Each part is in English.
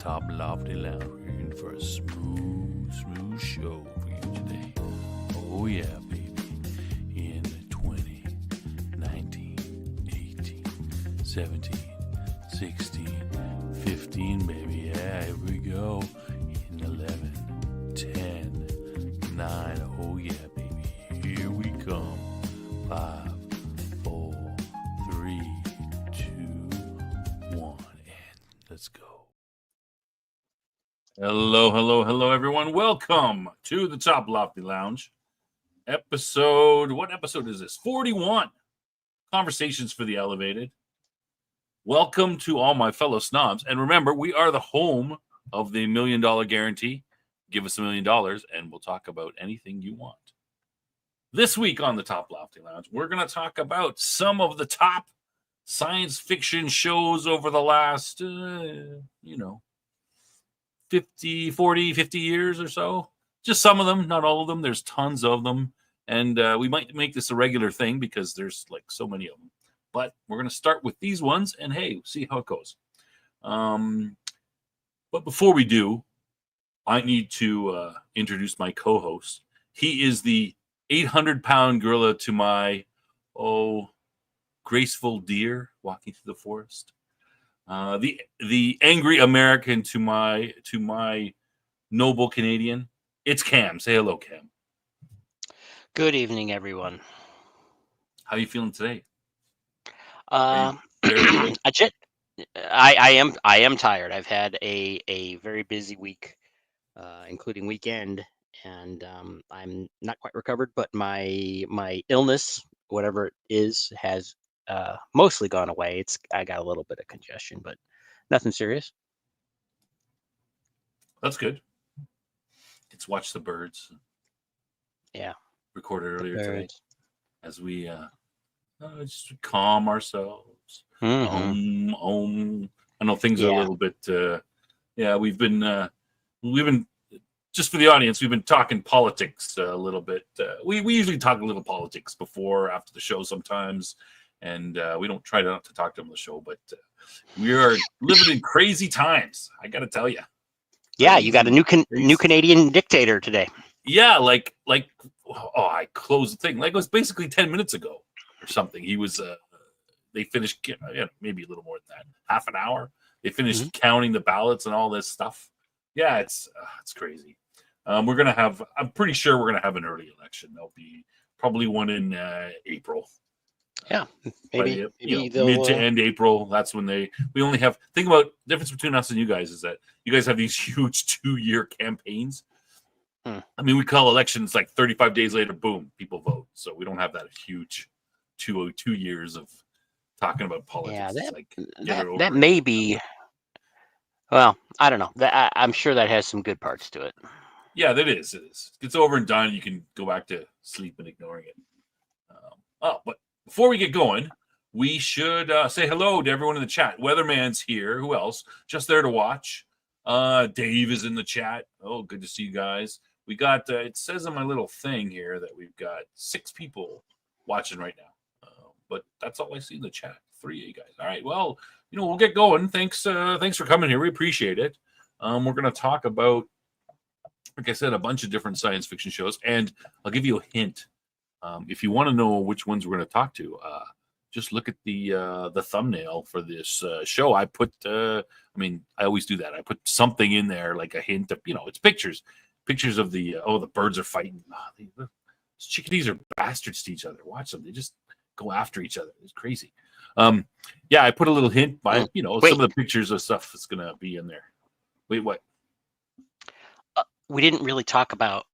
Toplofty Lounge. We're in for a smooth show for you today. Oh yeah, baby. In 20, 19, 18, 17, 16, 15, baby. Yeah, here we go. In 11, 10, 9. Oh yeah, baby. Here we come. 5, 4, 3, 2, 1. And let's go. Hello, everyone. Welcome to the Toplofty Lounge. What episode is this? 41. Conversations for the Elevated. Welcome to all my fellow snobs. And remember, we are the home of the $1 million guarantee. Give us $1 million and we'll talk about anything you want. This week on the Toplofty Lounge, we're going to talk about some of the top science fiction shows over the last, 50 years or so. Just some of them, not all of them. There's tons of them. And we might make this a regular thing because there's like so many of them. But we're going to start with these ones and hey, see how it goes. But before we do, I need to introduce my co-host. He is the 800-pound gorilla to my, graceful deer walking through the forest. The angry American to my noble Canadian. It's Cam. Say hello, Cam. Good evening, everyone. How are you feeling today? I am tired. I've had a very busy week, including weekend, and I'm not quite recovered. But my illness, whatever it is, has mostly gone away. I got a little bit of congestion, but nothing serious. That's good. Let's watch the birds. Yeah. Recorded earlier today as we just calm ourselves. Mm-hmm. I know things are a little bit. We've been just for the audience. We've been talking politics a little bit. We usually talk a little politics before, after the show sometimes. And we don't try not to talk to them on the show, but we are living in crazy times. I got to tell you. Yeah, you got a new Canadian dictator today. Yeah, I closed the thing. Like it was basically 10 minutes ago or something. He was. They finished maybe a little more than that, half an hour. They finished counting the ballots and all this stuff. Yeah, it's crazy. We're gonna have. I'm pretty sure we're gonna have an early election. There'll be probably one in April. Yeah, maybe mid to end April. That's when we only have. Think about the difference between us and you guys is that you guys have these huge 2-year campaigns. I mean, we call elections like 35 days later, boom, people vote. So we don't have that huge 2 years of talking about politics. Yeah, that may be. Well, I don't know. I'm sure that has some good parts to it. Yeah, that is. It is. It's over and done. You can go back to sleep and ignoring it. But before we get going, we should say hello to everyone in the chat. Weatherman's here. Who else? Just there to watch. Dave is in the chat. Oh, good to see you guys. We got, it says on my little thing here that we've got 6 people watching right now. But that's all I see in the chat. 3 of you guys. All right. Well, we'll get going. Thanks for coming here. We appreciate it. We're going to talk about, like I said, a bunch of different science fiction shows. And I'll give you a hint. If you want to know which ones we're going to talk to, just look at the thumbnail for this show. I put, I always do that. I put something in there, like a hint of, it's pictures of the birds are fighting. Chickadees are bastards to each other. Watch them. They just go after each other. It's crazy. I put a little hint by, some of the pictures of stuff that's going to be in there. Wait, what? We didn't really talk about,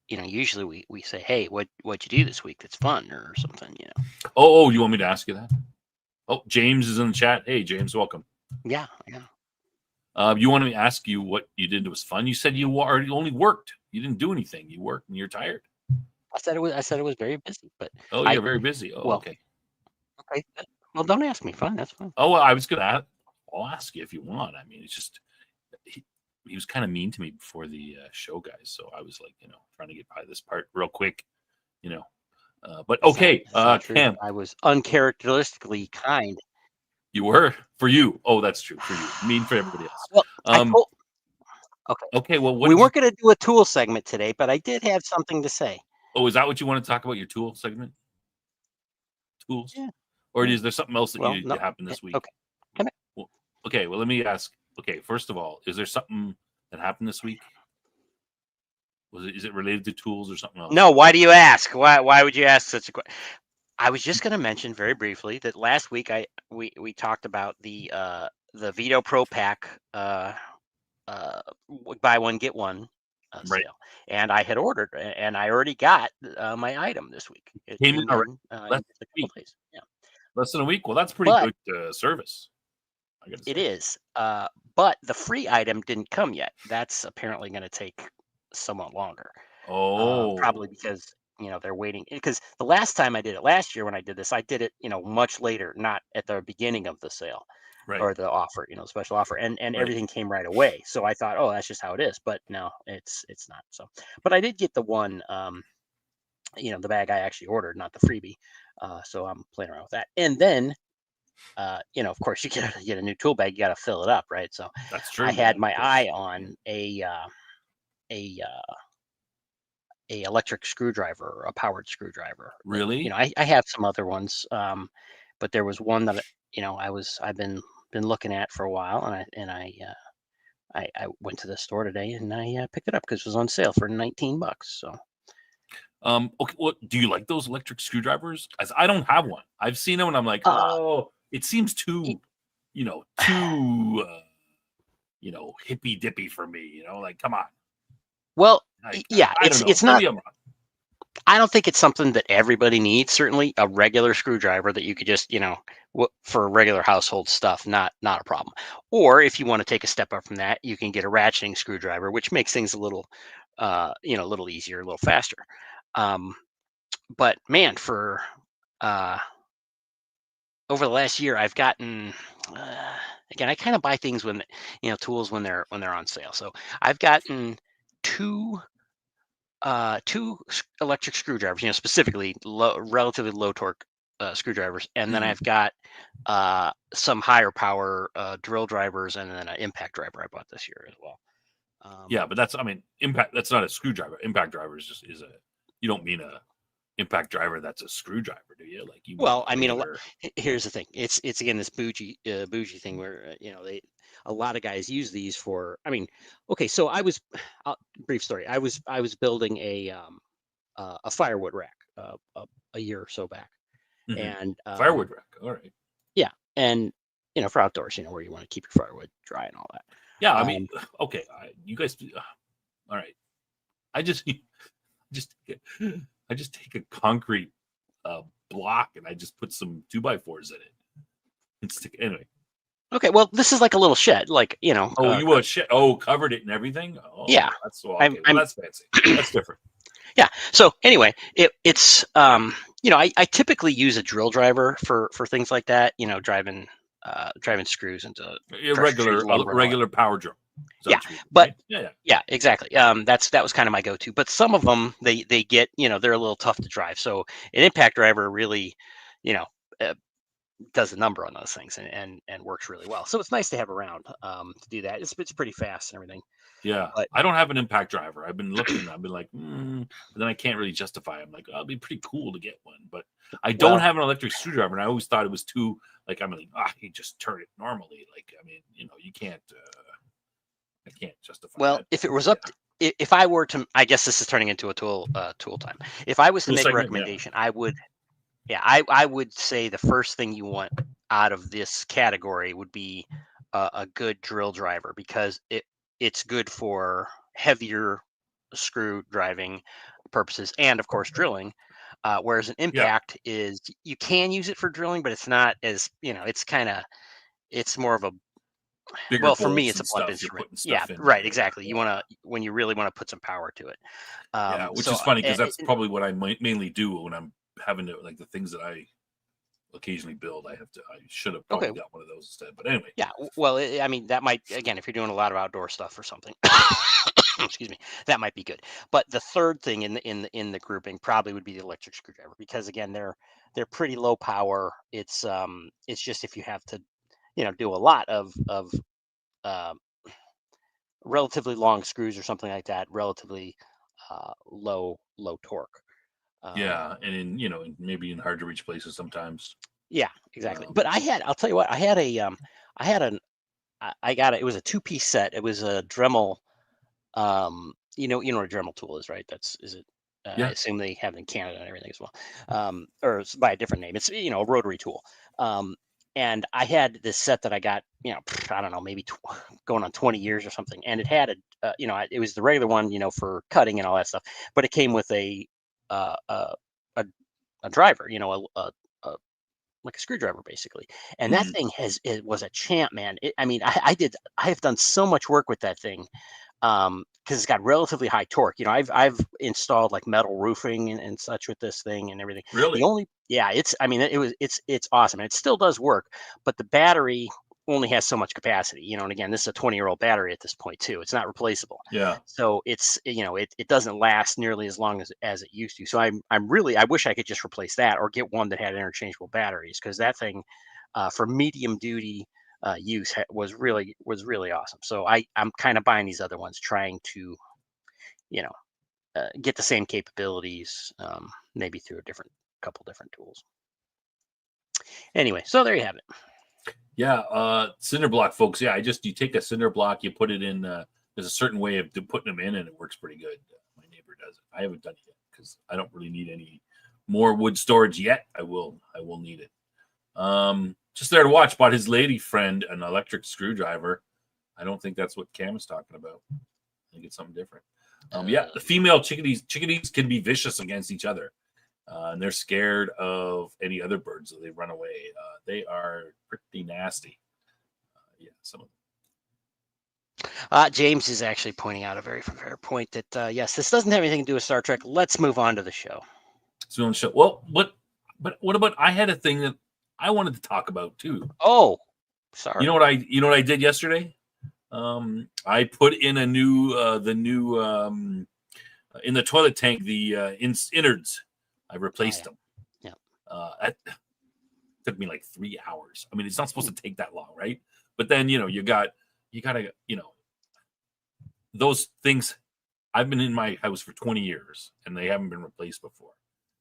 usually we say, hey, what'd you do this week that's fun or something, Oh, you want me to ask you that? Oh, James is in the chat. Hey, James, welcome. Yeah. You want me to ask you what you did that was fun? You said you only worked. You didn't do anything. You worked and you're tired. I said it was very busy, but you're very busy. Oh, well, okay. Okay. Well, don't ask me. Fine, that's fine. Oh, well, I was gonna. I'll ask you if you want. I mean, it's just he was kind of mean to me before the show, guys. So I was like, trying to get by this part real quick, But okay, Cam. Cam. I was uncharacteristically kind. You were for you. Oh, that's true for you. I mean, for everybody else. Well, I Um. told. Okay, Okay. Well, what we did you? weren't going to do a tool segment today, but I did have something to say. Oh, is that what you want to talk about? Your tool segment? Tools, Yeah. or Yeah. is there something else that Well, you no. happened this week? Okay. Come here. Well, okay. Well, let me ask. Okay, first of all, is there something that happened this week? Is it related to tools or something else? No. Why do you ask? Why would you ask such a question? I was just going to mention very briefly that last week we talked about the Veto Pro Pack buy one get one Right. sale, and I had ordered and I already got my item this week. It Came in came already. in Less just a than a couple week. days. Yeah, Less than a week. Well, that's pretty but good service. I gotta it say. is. But the free item didn't come yet. That's apparently going to take somewhat longer. Probably Oh, because they're waiting. Because the last time I did it last year when I did this, I did it much later, not at the beginning of the sale right, or the offer, special offer, and right. everything came right away. So I thought, oh, that's just how it is. But no, it's not. So, but I did get the one, the bag I actually ordered, not the freebie. So I'm playing around with that, and then. Of course, you get a new tool bag, you got to fill it up, right? So, That's I true. Yeah, had of my course. eye on a electric screwdriver or a powered screwdriver. That Really? I have some other ones, but there was one that I've been looking at for a while, and I went to the store today and I picked it up because it was on sale for $19. So Okay. Well, do you like those electric screwdrivers? As I don't have one. I've seen them and I'm like, uh, oh, it seems y- too, too, hippy dippy for me. Like, come on. well, Like, yeah, I don't know. it's not. Maybe I'm wrong. I don't think it's something that everybody needs. Certainly, a regular screwdriver that you could just, for regular household stuff, not a problem. Or if you want to take a step up from that, you can get a ratcheting screwdriver, which makes things a little, a little easier, a little faster. Um, but man, for uh, over the last year, I've gotten. Again, I kind of buy things when, tools when they're on sale. So I've gotten two electric screwdrivers, specifically relatively low torque screwdrivers, and then Mhm. I've got some higher power drill drivers, and then an impact driver I bought this year as well. Yeah, but I mean, impact. That's not a screwdriver. Impact driver is a. You don't mean a impact driver that's a screwdriver, do you? Like you mean Well, a I mean, regular. here's the thing. It's again this bougie thing where a lot of guys use these for. I mean, okay, so brief story. I was building a firewood rack a year or so back, Mhm. and Firewood rack. All right. yeah, and for outdoors, where you want to keep your firewood dry and all that. Yeah, I mean, Um, okay. You guys. All right. I just just I just take a concrete block and I just put some 2x4s in it and stick. Anyway. okay, well, this is like a little shed, like Oh, you a shit. Oh, covered it and everything. yeah, Oh, that's so I'm okay. Well, I'm that's fancy. That's different. yeah. So anyway, it's I typically use a drill driver for things like that, driving screws into pressure treated A lumber and all that. regular power drill. Is that Yeah, what you mean? but Right? Yeah, yeah. yeah, exactly. That was kind of my go-to. But some of them they get they're a little tough to drive. So an impact driver really, you know. Uh, does a number on those things and works really well. So it's nice to have around to do that. It's pretty fast and everything. Yeah. But I don't have an impact driver. I've been looking. I've been like, but then I can't really justify. I'm like, oh, it'd be pretty cool to get one, but I don't well, have an electric screwdriver, and I always thought it was too like. I'm like, you just turn it normally. Like, I mean, you can't. I can't justify that. if it But was yeah, up to, if I were to, I guess this is turning into a tool time. If I was to cool make a segment. Yeah. recommendation, I would, yeah, I would say the first thing you want out of this category would be a good drill driver because it's good for heavier screw driving purposes and of course drilling. Whereas an Yeah. impact is you can use it for drilling, but it's not as it's more of a Bigger well for me bolts it's a and blunt stuff. You're instrument. putting Yeah, stuff in right, there. Yeah. exactly. You want to when you really want to put some power to it. Yeah. Which So is funny because that's probably what I mainly do when I'm having to like the things that I occasionally build. I should have okay, probably got one of those instead. But anyway. yeah. Well, I mean that might again if you're doing a lot of outdoor stuff or something. Excuse me, that might be good. But the third thing in the grouping probably would be the electric screwdriver because again they're pretty low power. It's just if you have to do a lot of uh, relatively long screws or something like that, relatively low torque. Yeah, and maybe in hard to reach places sometimes. Yeah, exactly. But I'll tell you what, I had I had an, I got it. It was a 2-piece set. It was a Dremel. You know what a Dremel tool is, right? Is it? I Yeah, assume they have it in Canada and everything as well, or it's by a different name. It's a rotary tool. Um, and I had this set that I got, I don't know, maybe going on 20 years or something, and it had it was the regular one, for cutting and all that stuff, but it came with uh, a a, a driver, a like a screwdriver basically. And that mhm, thing it was a champ, man. I have done so much work with that thing, because it's got relatively high torque. I've installed like metal roofing and such with this thing and everything. The really. only Yeah, it's awesome, and it still does work, but the battery only has so much capacity, and again, this is a 20-year-old battery at this point too. It's not replaceable. Yeah, So it doesn't last nearly as long as it used to. So I wish I could just replace that or get one that had interchangeable batteries, because that thing, for medium duty use, was really awesome. So I'm kind of buying these other ones, trying to you know get the same capabilities, maybe through a couple different tools. Anyway, so there you have it. yeah. Cinder block, folks. Yeah, you take a cinder block, you put it in. There's a certain way of putting them in, and it works pretty good. My neighbor does it. I haven't done it yet because I don't really need any more wood storage yet. I will need it. Just there to watch. Bought his lady friend an electric screwdriver. I don't think that's what Cam is talking about. I think it's something different. Yeah, the female chickadees can be vicious against each other, and they're scared of any other birds, so they run away. They are pretty nasty. Yeah, some of James is actually pointing out a very fair point that, yes, this doesn't have anything to do with Star Trek. Let's move on to the show. them. So, well, but what about? I had a thing that I wanted to talk about too. Oh, sorry. You know what I did yesterday? I put in the new in the toilet tank, the innards. I replaced them. Yeah. It took me like 3 hours. I mean, it's not supposed to take that long, right? But then you gotta those things. I've been in my house for 20 years and they haven't been replaced before.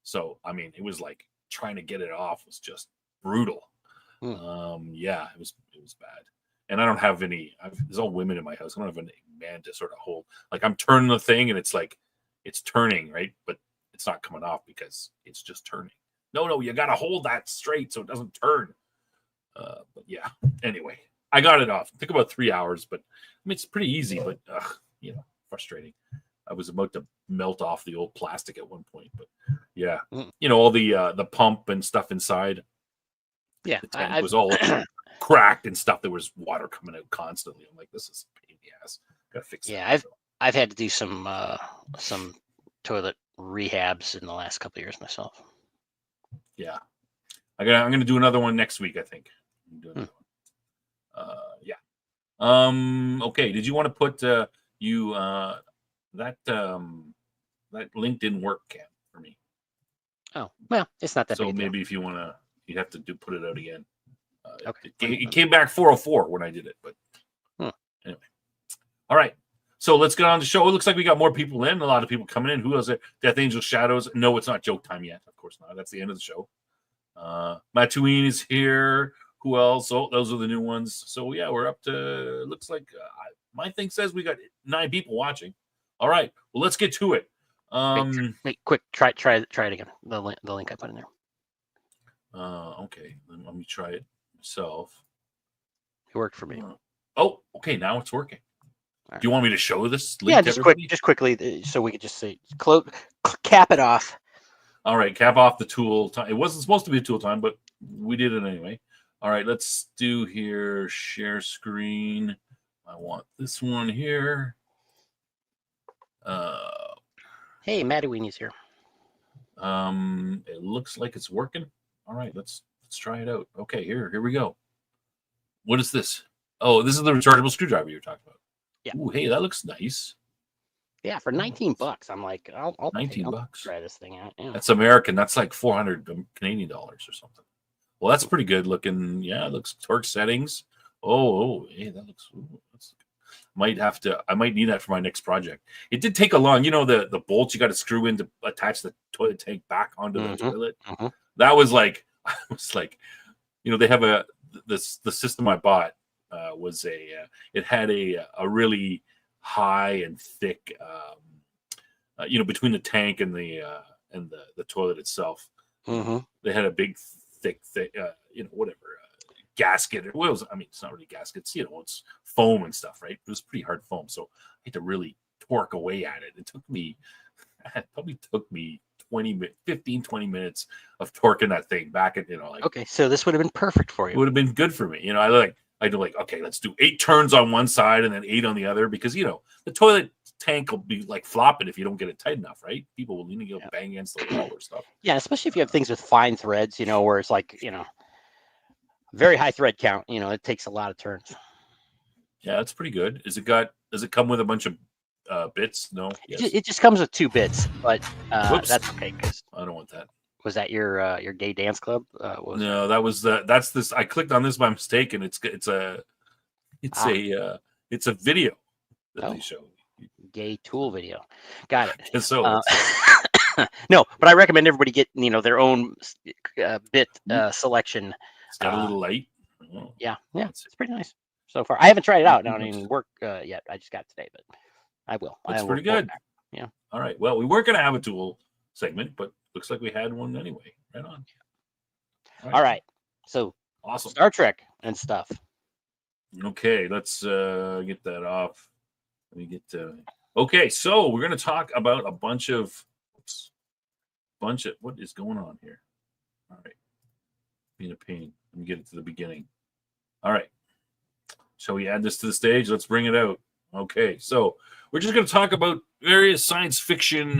So I mean, it was like trying to get it off was just brutal. Yeah, it was bad. And I don't have any. There's all women in my house. I don't have any man to sort of hold. Like I'm turning the thing, and it's like it's turning, right? But it's not coming off because it's just turning. No, you got to hold that straight so it doesn't turn. But yeah. Anyway, I got it off. It took about 3 hours, but I mean it's pretty easy. But frustrating. I was about to melt off the old plastic at one point, but yeah, all the pump and stuff inside. Yeah, the tank was all cracked and stuff. There was water coming out constantly. I'm like, this is a pain in the ass. Gotta fix that. Yeah, I've had to do some toilet rehabs in the last couple of years myself. Yeah, I'm gonna do another one next week. I think. Yeah. Okay. Did you want to put that link didn't work, Cam, for me? Oh well, it's not that. So big maybe if you want to, you'd have to put it out again. Okay. It came back 404 when I did it, but anyway. All right. So let's get on the show. It looks like we got more people in. A lot of people coming in. Who else? Death Angel Shadows. No, it's not joke time yet. Of course not. That's the end of the show. Matouine is here. Who else? Oh, those are the new ones. So yeah, we're up to. Looks like my thing says we got 9 people watching. All right. Well, let's get to it. Wait, quick. Try it again. The link I put in there. Okay. Let me try it myself. It worked for me. Oh, okay. Now it's working. Right. Do you want me to show this link? Yeah, just quickly, so we could just say cap it off. All right, cap off the tool time. It wasn't supposed to be a tool time, but we did it anyway. All right, let's do here share screen. I want this one here. Hey, Matouine here. It looks like it's working. All right, let's try it out. Okay, here we go. What is this? Oh, this is the rechargeable screwdriver you're talking about. Yeah. Ooh, hey, that looks nice. Yeah, for $19, I'm like, I'll $19. Try this thing out. Yeah. That's American. That's like 400 Canadian dollars or something. Well, that's pretty good looking. Yeah, it looks torque settings. Oh, hey, that looks. That's, I might need that for my next project. It did take a long, the bolts you got to screw in to attach the toilet tank back onto the toilet. That was like, I was like, they have the system I bought was it had a really high and thick, between the tank and the toilet itself. They had a big thick, whatever. Gasket. It's not really gaskets, it's foam and stuff, right? It was pretty hard foam, so I had to really torque away at it. It probably took me 15, 20 minutes of torquing that thing back at, okay, so this would have been perfect for you. It would have been good for me. I do okay, let's do 8 turns on one side and then 8 on the other, because the toilet tank will be like flopping if you don't get it tight enough, right? People will need to go bang against the wall or stuff. Yeah, especially if you have things with fine threads, where it's like, very high thread count. It takes a lot of turns. Yeah, that's pretty good. Does it come with a bunch of bits? No. Yes. It just comes with 2 bits, but that's okay, because I don't want that. Was that your gay dance club? No, that was that's this. I clicked on this by mistake, and it's a video that they show. Gay tool video. Got it. So no, but I recommend everybody get their own bit selection. It's got a little light. Oh. Yeah, it's pretty nice so far. I haven't tried it out. I don't even work yet. I just got it today, but I will. It's pretty good. Yeah. All right. Well, we weren't going to have a tool segment, but looks like we had one anyway. Right on. All right. So awesome. Star Trek and stuff. Okay, let's get that off. Let me get okay, so we're going to talk about a bunch of what is going on here. All right. Being a pain. Let me get it to the beginning. All right. Shall we add this to the stage? Let's bring it out. Okay, so we're just going to talk about various science fiction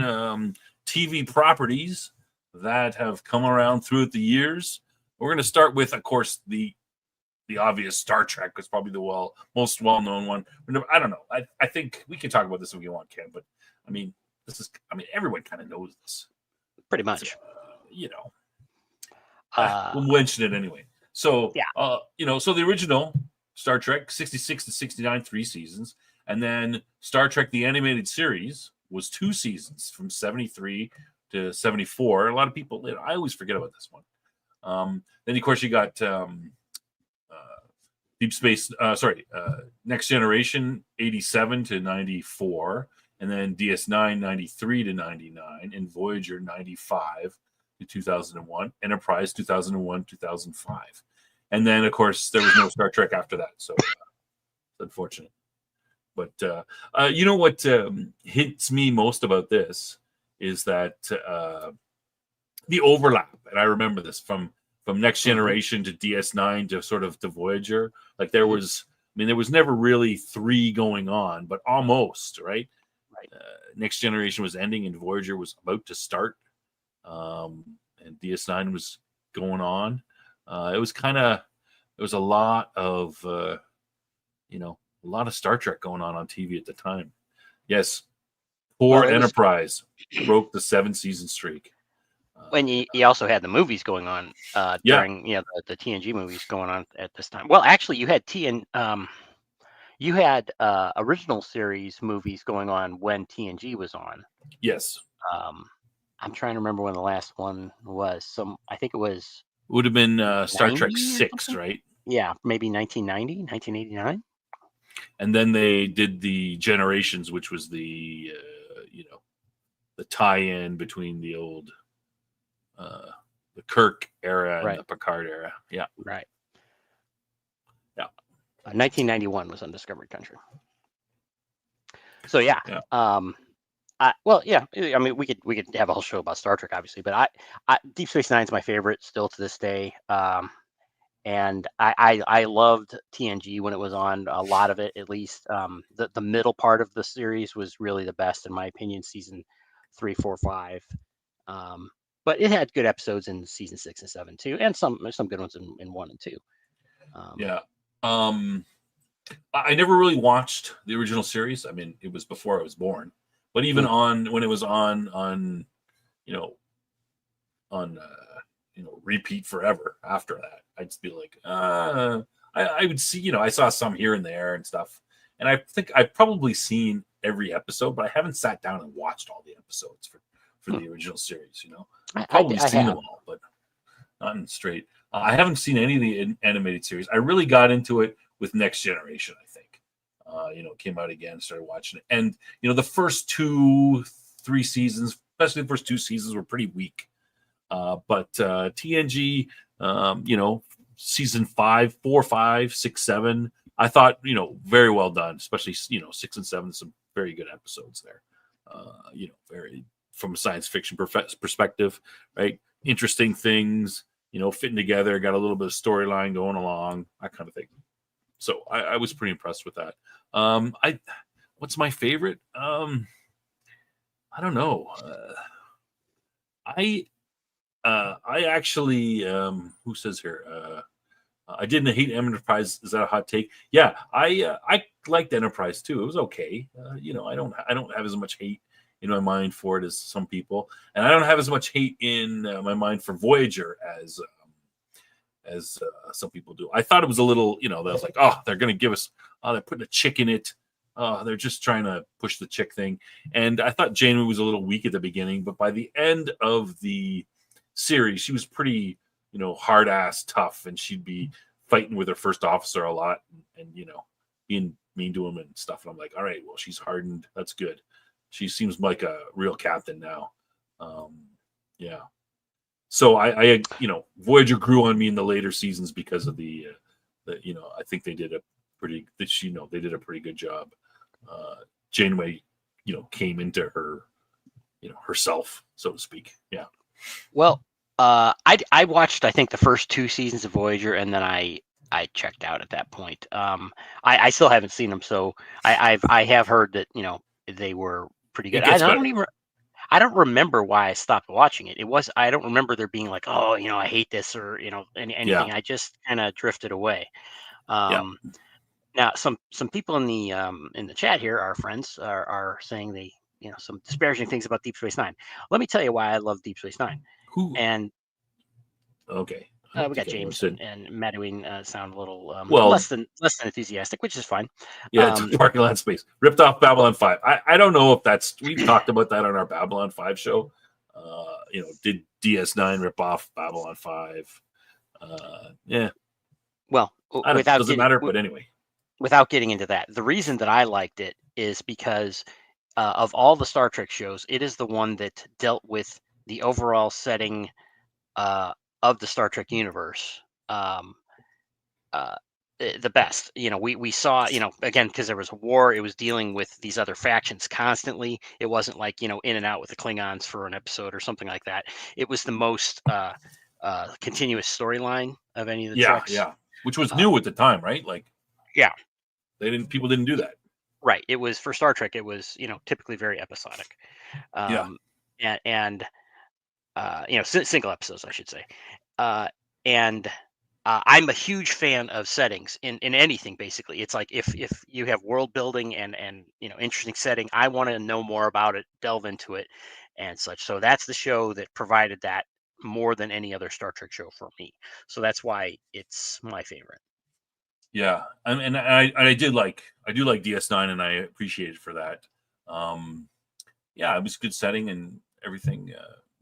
TV properties that have come around throughout the years. We're going to start with, of course, the obvious Star Trek is probably the most well-known one. I don't know. I think we can talk about this if we want, Ken, but everyone kind of knows this. Pretty much. We'll mention it anyway. So, so the original Star Trek, 66 to 69, 3 seasons. And then Star Trek, the animated series, was 2 seasons from 73 to 74. A lot of people, I always forget about this one. Then, of course, you got Next Generation, 87 to 94. And then DS9, 93 to 99. And Voyager, 95 to 2001. Enterprise, 2001, 2005. And then, of course, there was no Star Trek after that. So, it's unfortunate. But you know what hits me most about this is that the overlap. And I remember this from Next Generation to DS9 to sort of to Voyager. Like there was never really 3 going on, but almost, right? Right. Next Generation was ending and Voyager was about to start. And DS9 was going on. It was a lot of, a lot of Star Trek going on TV at the time. Yes. Poor Enterprise broke the 7-season streak. When you also had the movies going on during, the TNG movies going on at this time. Well, actually, you had original series movies going on when TNG was on. Yes. I'm trying to remember when the last one was. I think it was. Would have been Star Trek 6, right? Yeah, maybe 1990, 1989. And then they did the Generations, which was the the tie-in between the old the Kirk era and the Picard era. Yeah. Right. Yeah. 1991 was Undiscovered Country. So yeah. We could have a whole show about Star Trek, obviously, but I Deep Space Nine is my favorite still to this day. And I loved TNG when it was on. A lot of it, at least. The middle part of the series was really the best, in my opinion. Season 3, 4, 5. But it had good episodes in season 6 and 7 too, and some good ones in 1 and 2. I never really watched the original series. I mean, it was before I was born. But even when it was on repeat forever after that. I'd just be like, I would see, I saw some here and there and stuff. And I think I've probably seen every episode, but I haven't sat down and watched all the episodes for the original series, I've probably seen them all, but not in straight. I haven't seen any of the animated series. I really got into it with Next Generation, I think. Came out again, started watching it. And, the first 2-3 seasons, especially the first 2 seasons, were pretty weak. But TNG, season 5, 4, 5, 6, 7, I thought, very well done, especially, 6 and 7, some very good episodes there. Very from a science fiction perspective, right? Interesting things, fitting together, got a little bit of storyline going along, that kind of thing. So I was pretty impressed with that. What's my favorite? I don't know. I actually, who says here? I didn't hate Enterprise. Is that a hot take? Yeah, I liked Enterprise too. It was okay. I don't have as much hate in my mind for it as some people, and I don't have as much hate in my mind for Voyager as some people do. I thought it was a little, that was like, oh, they're going to give us, they're putting a chick in it. They're just trying to push the chick thing. And I thought Janeway was a little weak at the beginning, but by the end of the series, she was pretty, hard ass tough, and she'd be fighting with her first officer a lot and being mean to him and stuff. And I'm like, all right, well, she's hardened. That's good. She seems like a real captain now. Yeah. So I Voyager grew on me in the later seasons because of the I think they did a pretty good job. Janeway, came into her, herself, so to speak. Yeah. Well, I watched, I think, the first 2 seasons of Voyager, and then I checked out at that point. I still haven't seen them, so I have heard that they were pretty good. I don't remember why I stopped watching it. I don't remember there being like, oh, I hate this or anything. Yeah. I just kind of drifted away. Yeah. Now, some people in the chat here, our friends, are saying they some disparaging things about Deep Space Nine. Let me tell you why I love Deep Space Nine. Who? And okay, we got James and Madeline sound a little well, less than enthusiastic, which is fine. Yeah, it's parking lot space ripped off Babylon 5. I don't know if that's, we talked about that on our Babylon 5 show. Did DS9 rip off Babylon 5? Yeah. Well, doesn't matter, but anyway. Without getting into that, the reason that I liked it is because of all the Star Trek shows, it is the one that dealt with the overall setting of the Star Trek universe the best. We saw, again, because there was a war, it was dealing with these other factions constantly. It wasn't like, in and out with the Klingons for an episode or something like that. It was the most continuous storyline of any of the Treks. Yeah, which was new at the time, right? Like, yeah, people didn't do that. Right. It was, for Star Trek, it was, typically very episodic. Single episodes, I should say. And I'm a huge fan of settings in anything, basically. It's like if you have world building and interesting setting, I want to know more about it, delve into it and such. So that's the show that provided that more than any other Star Trek show for me. So that's why it's my favorite. Yeah, and I do like DS9, and I appreciate it for that. Yeah, it was a good setting and everything.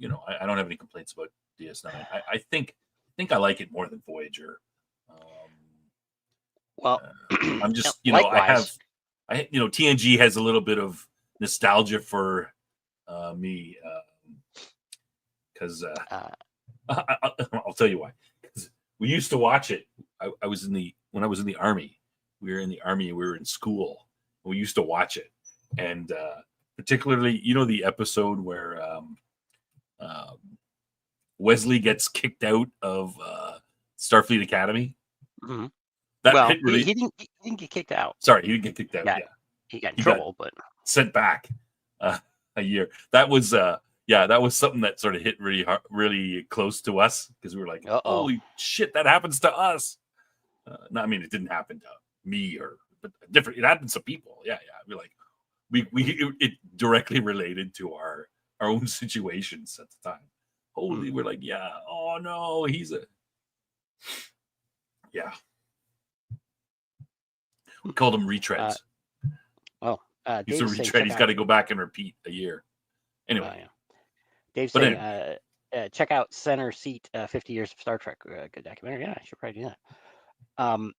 I don't have any complaints about DS9. I think I like it more than Voyager. I'm just likewise. TNG has a little bit of nostalgia for me because I'll tell you why. Because we used to watch it. When I was in the Army. We were in the Army and we were in school. We used to watch it, and particularly, the episode where Wesley gets kicked out of Starfleet Academy. Mm-hmm. That he didn't get kicked out. Sorry, he didn't get kicked out. Yeah, he got in trouble, but sent back a year. That was something that sort of hit really hard, really close to us, because we were like, holy shit, that happens to us. No, I mean, it didn't happen to me, but different. It happens to people. Yeah. We're like, it directly related to our own situations at the time. Holy, we're like, oh no, he's a yeah. We called him retreads. He's a Dave's saying retread. check He's out. got to go back and repeat a year. Anyway, Yeah. Dave's but saying anyway. check out Center Seat 50 Years of Star Trek. Good documentary. Yeah, I should probably do that.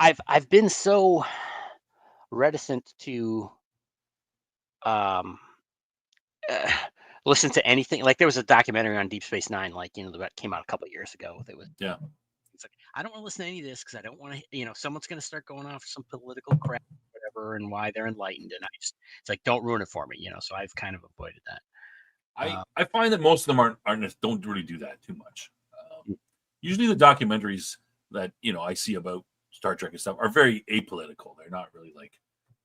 I've been so reticent to listen to anything. Like there was a documentary on Deep Space Nine, like that came out a couple of years ago. Yeah. It's like I don't want to listen to any of this because I don't want to. Someone's going to start going off some political crap, or whatever, and why they're enlightened, and it's like don't ruin it for me. So I've kind of avoided that. I find that most of them don't really do that too much. Usually the documentaries that I see about Star Trek and stuff are very apolitical. They're not really like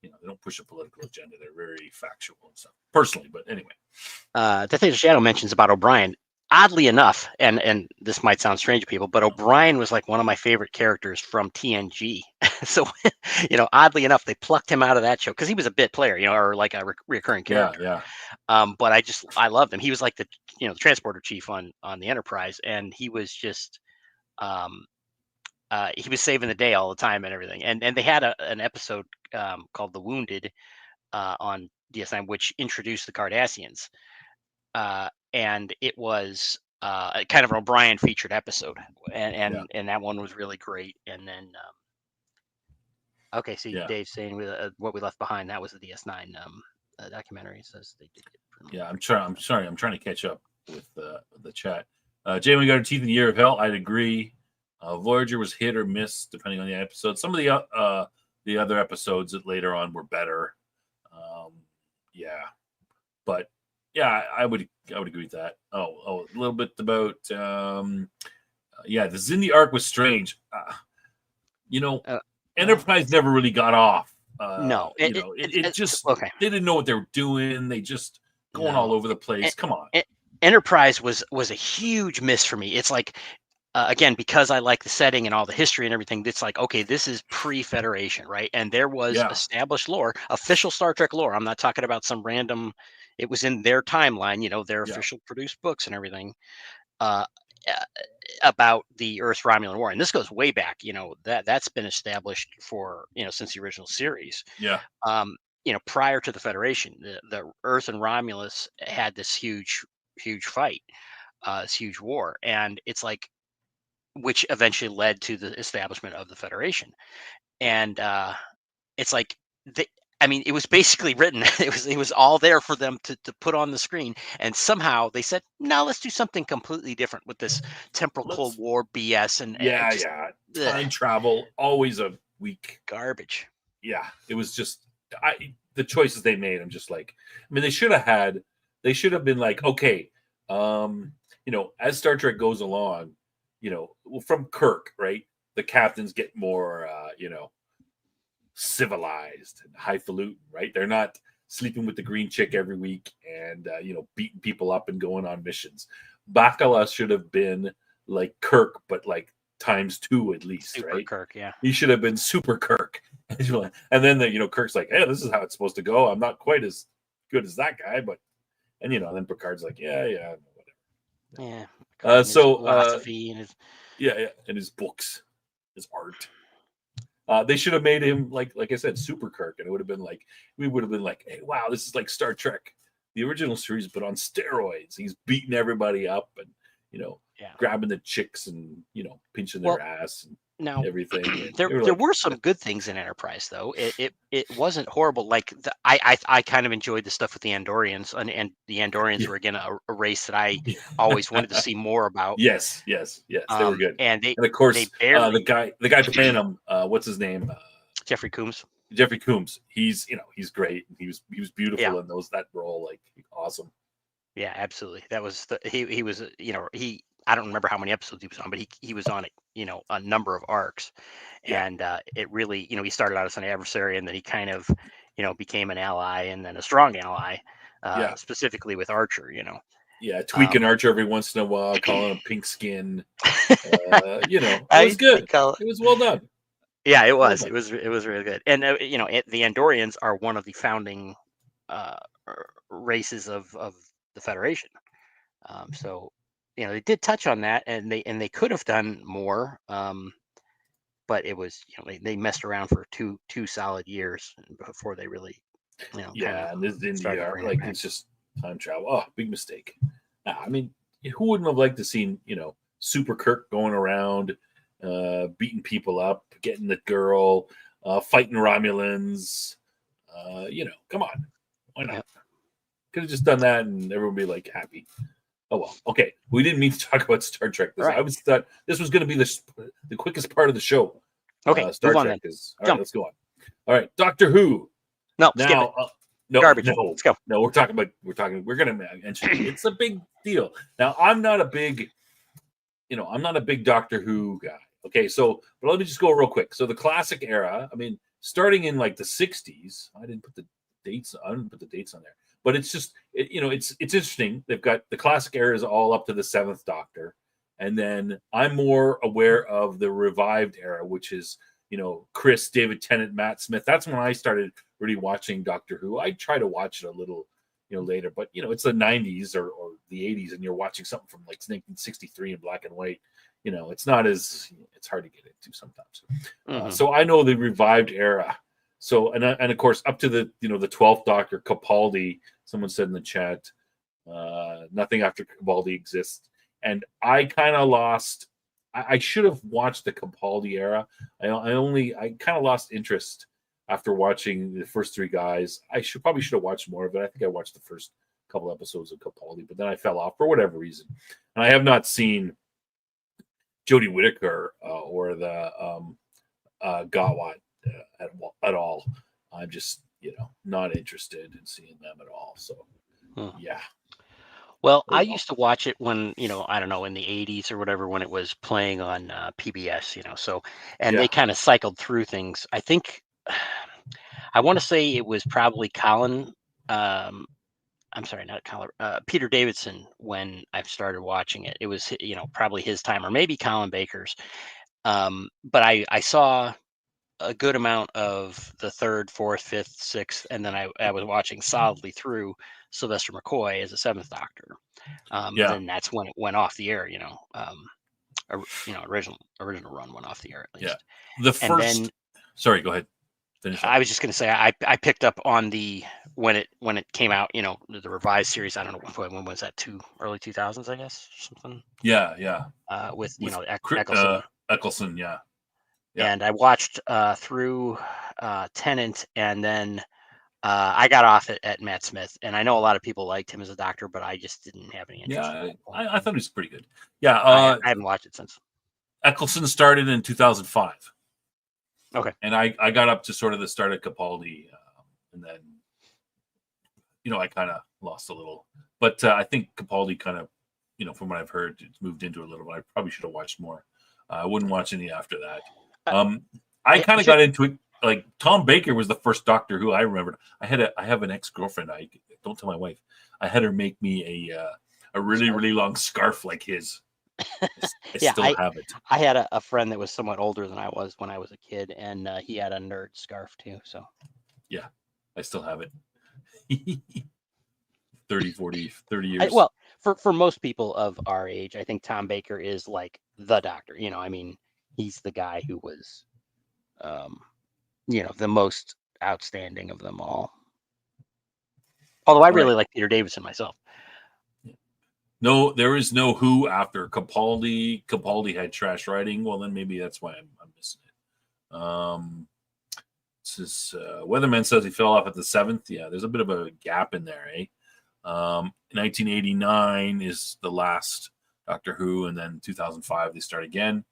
they don't push a political agenda. They're very factual and stuff. Personally, but anyway. The thing Shadow mentions about O'Brien, oddly enough, and this might sound strange to people, but O'Brien was like one of my favorite characters from TNG. So, oddly enough, they plucked him out of that show because he was a bit player, or like a recurring character. Yeah. But I loved him. He was like the transporter chief on the Enterprise, and he was just he was saving the day all the time and everything. And they had an episode called The Wounded on DS9, which introduced the Cardassians. And it was kind of an O'Brien featured episode, and that one was really great. And then, Dave's saying What We Left Behind, that was the DS9 documentary. Says they did it. Yeah, I'm sorry. I'm trying to catch up with the chat. Jamie got her teeth in the Year of Hell. I'd agree. Voyager was hit or miss depending on the episode. Some of the other episodes that later on were better. But yeah, I would agree with that. A little bit about the Xindi arc was strange. Enterprise never really got off. No, it just okay. They didn't know what they were doing. They just going all over the place. Come on. Enterprise was a huge miss for me. It's like again, because I like the setting and all the history and everything, it's like, okay, this is pre-Federation, right? And there was established lore, official Star Trek lore. I'm not talking about some random. It was in their timeline, their official produced books and everything about the Earth Romulan War. And this goes way back. That's been established for since the original series. Yeah. Prior to the Federation, the Earth and Romulus had this huge fight, this huge war, and it's like, which eventually led to the establishment of the Federation. And it's like, it was basically written. It was all there for them to put on the screen. And somehow they said, no, let's do something completely different with this temporal Cold War BS. And time travel, always a weak garbage. Yeah, it was just the choices they made. I'm just like, they should have been like, okay, as Star Trek goes along, from Kirk, right? The captains get more, civilized and highfalutin, right? They're not sleeping with the green chick every week and, beating people up and going on missions. Bacala should have been like Kirk, but like ×2 at least, Super right? Kirk, yeah. He should have been Super Kirk. And then, Kirk's like, hey, this is how it's supposed to go. I'm not quite as good as that guy, but, and, then Picard's like, yeah, whatever. Yeah. Philosophy and his and his books, his art. They should have made him like I said, Super Kirk, and it would have been like hey, wow, this is like Star Trek, the original series, but on steroids. He's beating everybody up and grabbing the chicks and pinching their ass and everything. There were some good things in Enterprise, though. It wasn't horrible. Like I kind of enjoyed the stuff with the Andorians, and the Andorians were again a race that I always wanted to see more about. Yes, they were good. And of course, the guy playing him, what's his name? Jeffrey Coombs. Jeffrey Coombs. He's great. He was beautiful in that role, like awesome. Yeah, absolutely. That was he was I don't remember how many episodes he was on, but he was on it, a number of arcs. And it really, he started out as an adversary, and then he kind of, became an ally, and then a strong ally, specifically with Archer, Yeah, tweaking Archer every once in a while, calling him pink skin. It was good. It was well done. Yeah, it was. It was really good. And the Andorians are one of the founding races of the Federation. So they did touch on that, and they could have done more. But it was, they messed around for two solid years before they really, kind of And this is started India, bringing it like back. it's just time travel. Oh, big mistake. I mean, who wouldn't have liked to seen Super Kirk going around, beating people up, getting the girl, fighting Romulans. Come on, why not? Yep. Could have just done that, and everyone would be like happy. Oh well, okay. We didn't mean to talk about Star Trek. All right. I thought this was going to be the quickest part of the show. Okay, Star move on Trek then. is all right. Let's go on. All right, Doctor Who. No, skip it. Now, no, Garbage. no, Let's go. no. We're going to mention it. It's a big deal. Now, I'm not a big Doctor Who guy. Okay, so but let me just go real quick. So the classic era. I mean, starting in like the '60s. I didn't put the dates on there, but it's just it's interesting. They've got the classic era is all up to the seventh Doctor, and then I'm more aware of the revived era, which is Chris, David Tennant, Matt Smith. That's when I started really watching Doctor Who. I try to watch it a little later, but it's the 90s or the 80s, and you're watching something from like 1963 in black and white. It's not as it's hard to get into sometimes. So I know the revived era. So and of course up to the the 12th Doctor, Capaldi. Someone said in the chat, nothing after Capaldi exists, and I kind of lost. I should have watched the Capaldi era. I kind of lost interest after watching the first three guys. I probably should have watched more of it. I think I watched the first couple episodes of Capaldi, but then I fell off for whatever reason. And I have not seen Jodie Whittaker or the Gawat at all. I'm just not interested in seeing them at all. So yeah. Well, I used to watch it when, I don't know, in the 80s or whatever, when it was playing on PBS, so, and they kind of cycled through things. I think, I want to say it was probably Colin, I'm sorry, not Colin, Peter Davidson when I started watching it. It was, probably his time, or maybe Colin Baker's. But I saw a good amount of the third, fourth, fifth, sixth, and then I was watching solidly through Sylvester McCoy as a seventh Doctor. Then that's when it went off the air. Original run went off the air at least. Yeah, the first. Then, sorry, go ahead. Finish I was just going to say I picked up on the when it came out. The revised series. I don't know when was that? Early 2000s, I guess, or something. Yeah. With Eccleston. Eccleston, yeah. And I watched through Tennant, and then I got off at Matt Smith. And I know a lot of people liked him as a Doctor, but I just didn't have any interest. Yeah, I thought he was pretty good. Yeah, I haven't watched it since. Eccleston started in 2005. Okay. And I got up to sort of the start of Capaldi, and then I kind of lost a little. But I think Capaldi kind of, from what I've heard, it's moved into a little bit. I probably should have watched more. I wouldn't watch any after that. I kind of got into it. Like Tom Baker was the first Doctor Who I remembered. I have an ex-girlfriend. I don't tell my wife. I had her make me a really really long scarf like his. I still have it. I had a friend that was somewhat older than I was when I was a kid, and he had a nerd scarf too. So yeah, I still have it. 30, 40, 30 years. Well, for most people of our age, I think Tom Baker is like the Doctor. I mean, he's the guy who was, the most outstanding of them all. Although I really like Peter Davison myself. No, there is no Who after Capaldi. Capaldi had trash writing. Well, then maybe that's why I'm missing it. This is, Weatherman says he fell off at the 7th. Yeah, there's a bit of a gap in there, eh? 1989 is the last Doctor Who, and then 2005 they start again.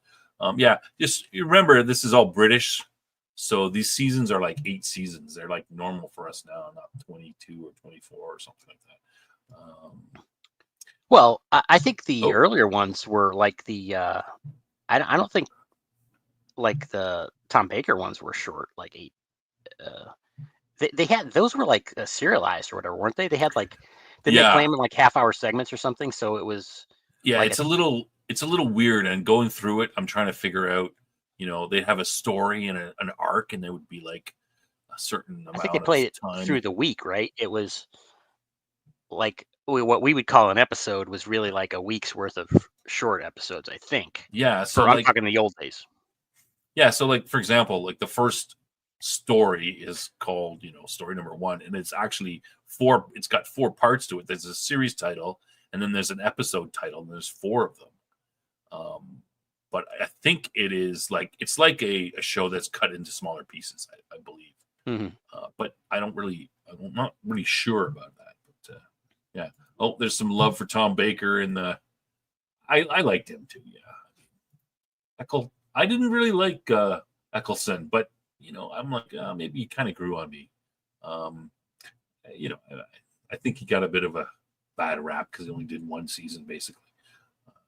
Just remember this is all British, so these seasons are like 8 seasons. They're like normal for us now, not 22 or 24 or something like that. Well, I think the earlier ones were like the. I don't think like the Tom Baker ones were short, like 8. They had those were like serialized or whatever, weren't they? They had like they play them in like half-hour segments or something. So it was. Yeah, like it's a little weird, and going through it, I'm trying to figure out. They'd have a story and an arc, and there would be like a certain amount. I think they played it through the week, right? It was like what we would call an episode was really like a week's worth of short episodes, I think. Yeah. So I'm talking the old days. Yeah. So like, for example, like the first story is called, story number 1, and it's actually it's got 4 parts to it. There's a series title, and then there's an episode title, and there's 4 of them. But I think it's like a show that's cut into smaller pieces, I believe. Mm-hmm. But I'm not really sure about that. But yeah. Oh, there's some love for Tom Baker in the. I liked him too. Yeah. I didn't really like Eccleston, but I'm like maybe he kind of grew on me. I think he got a bit of a bad rap because he only did 1 season basically.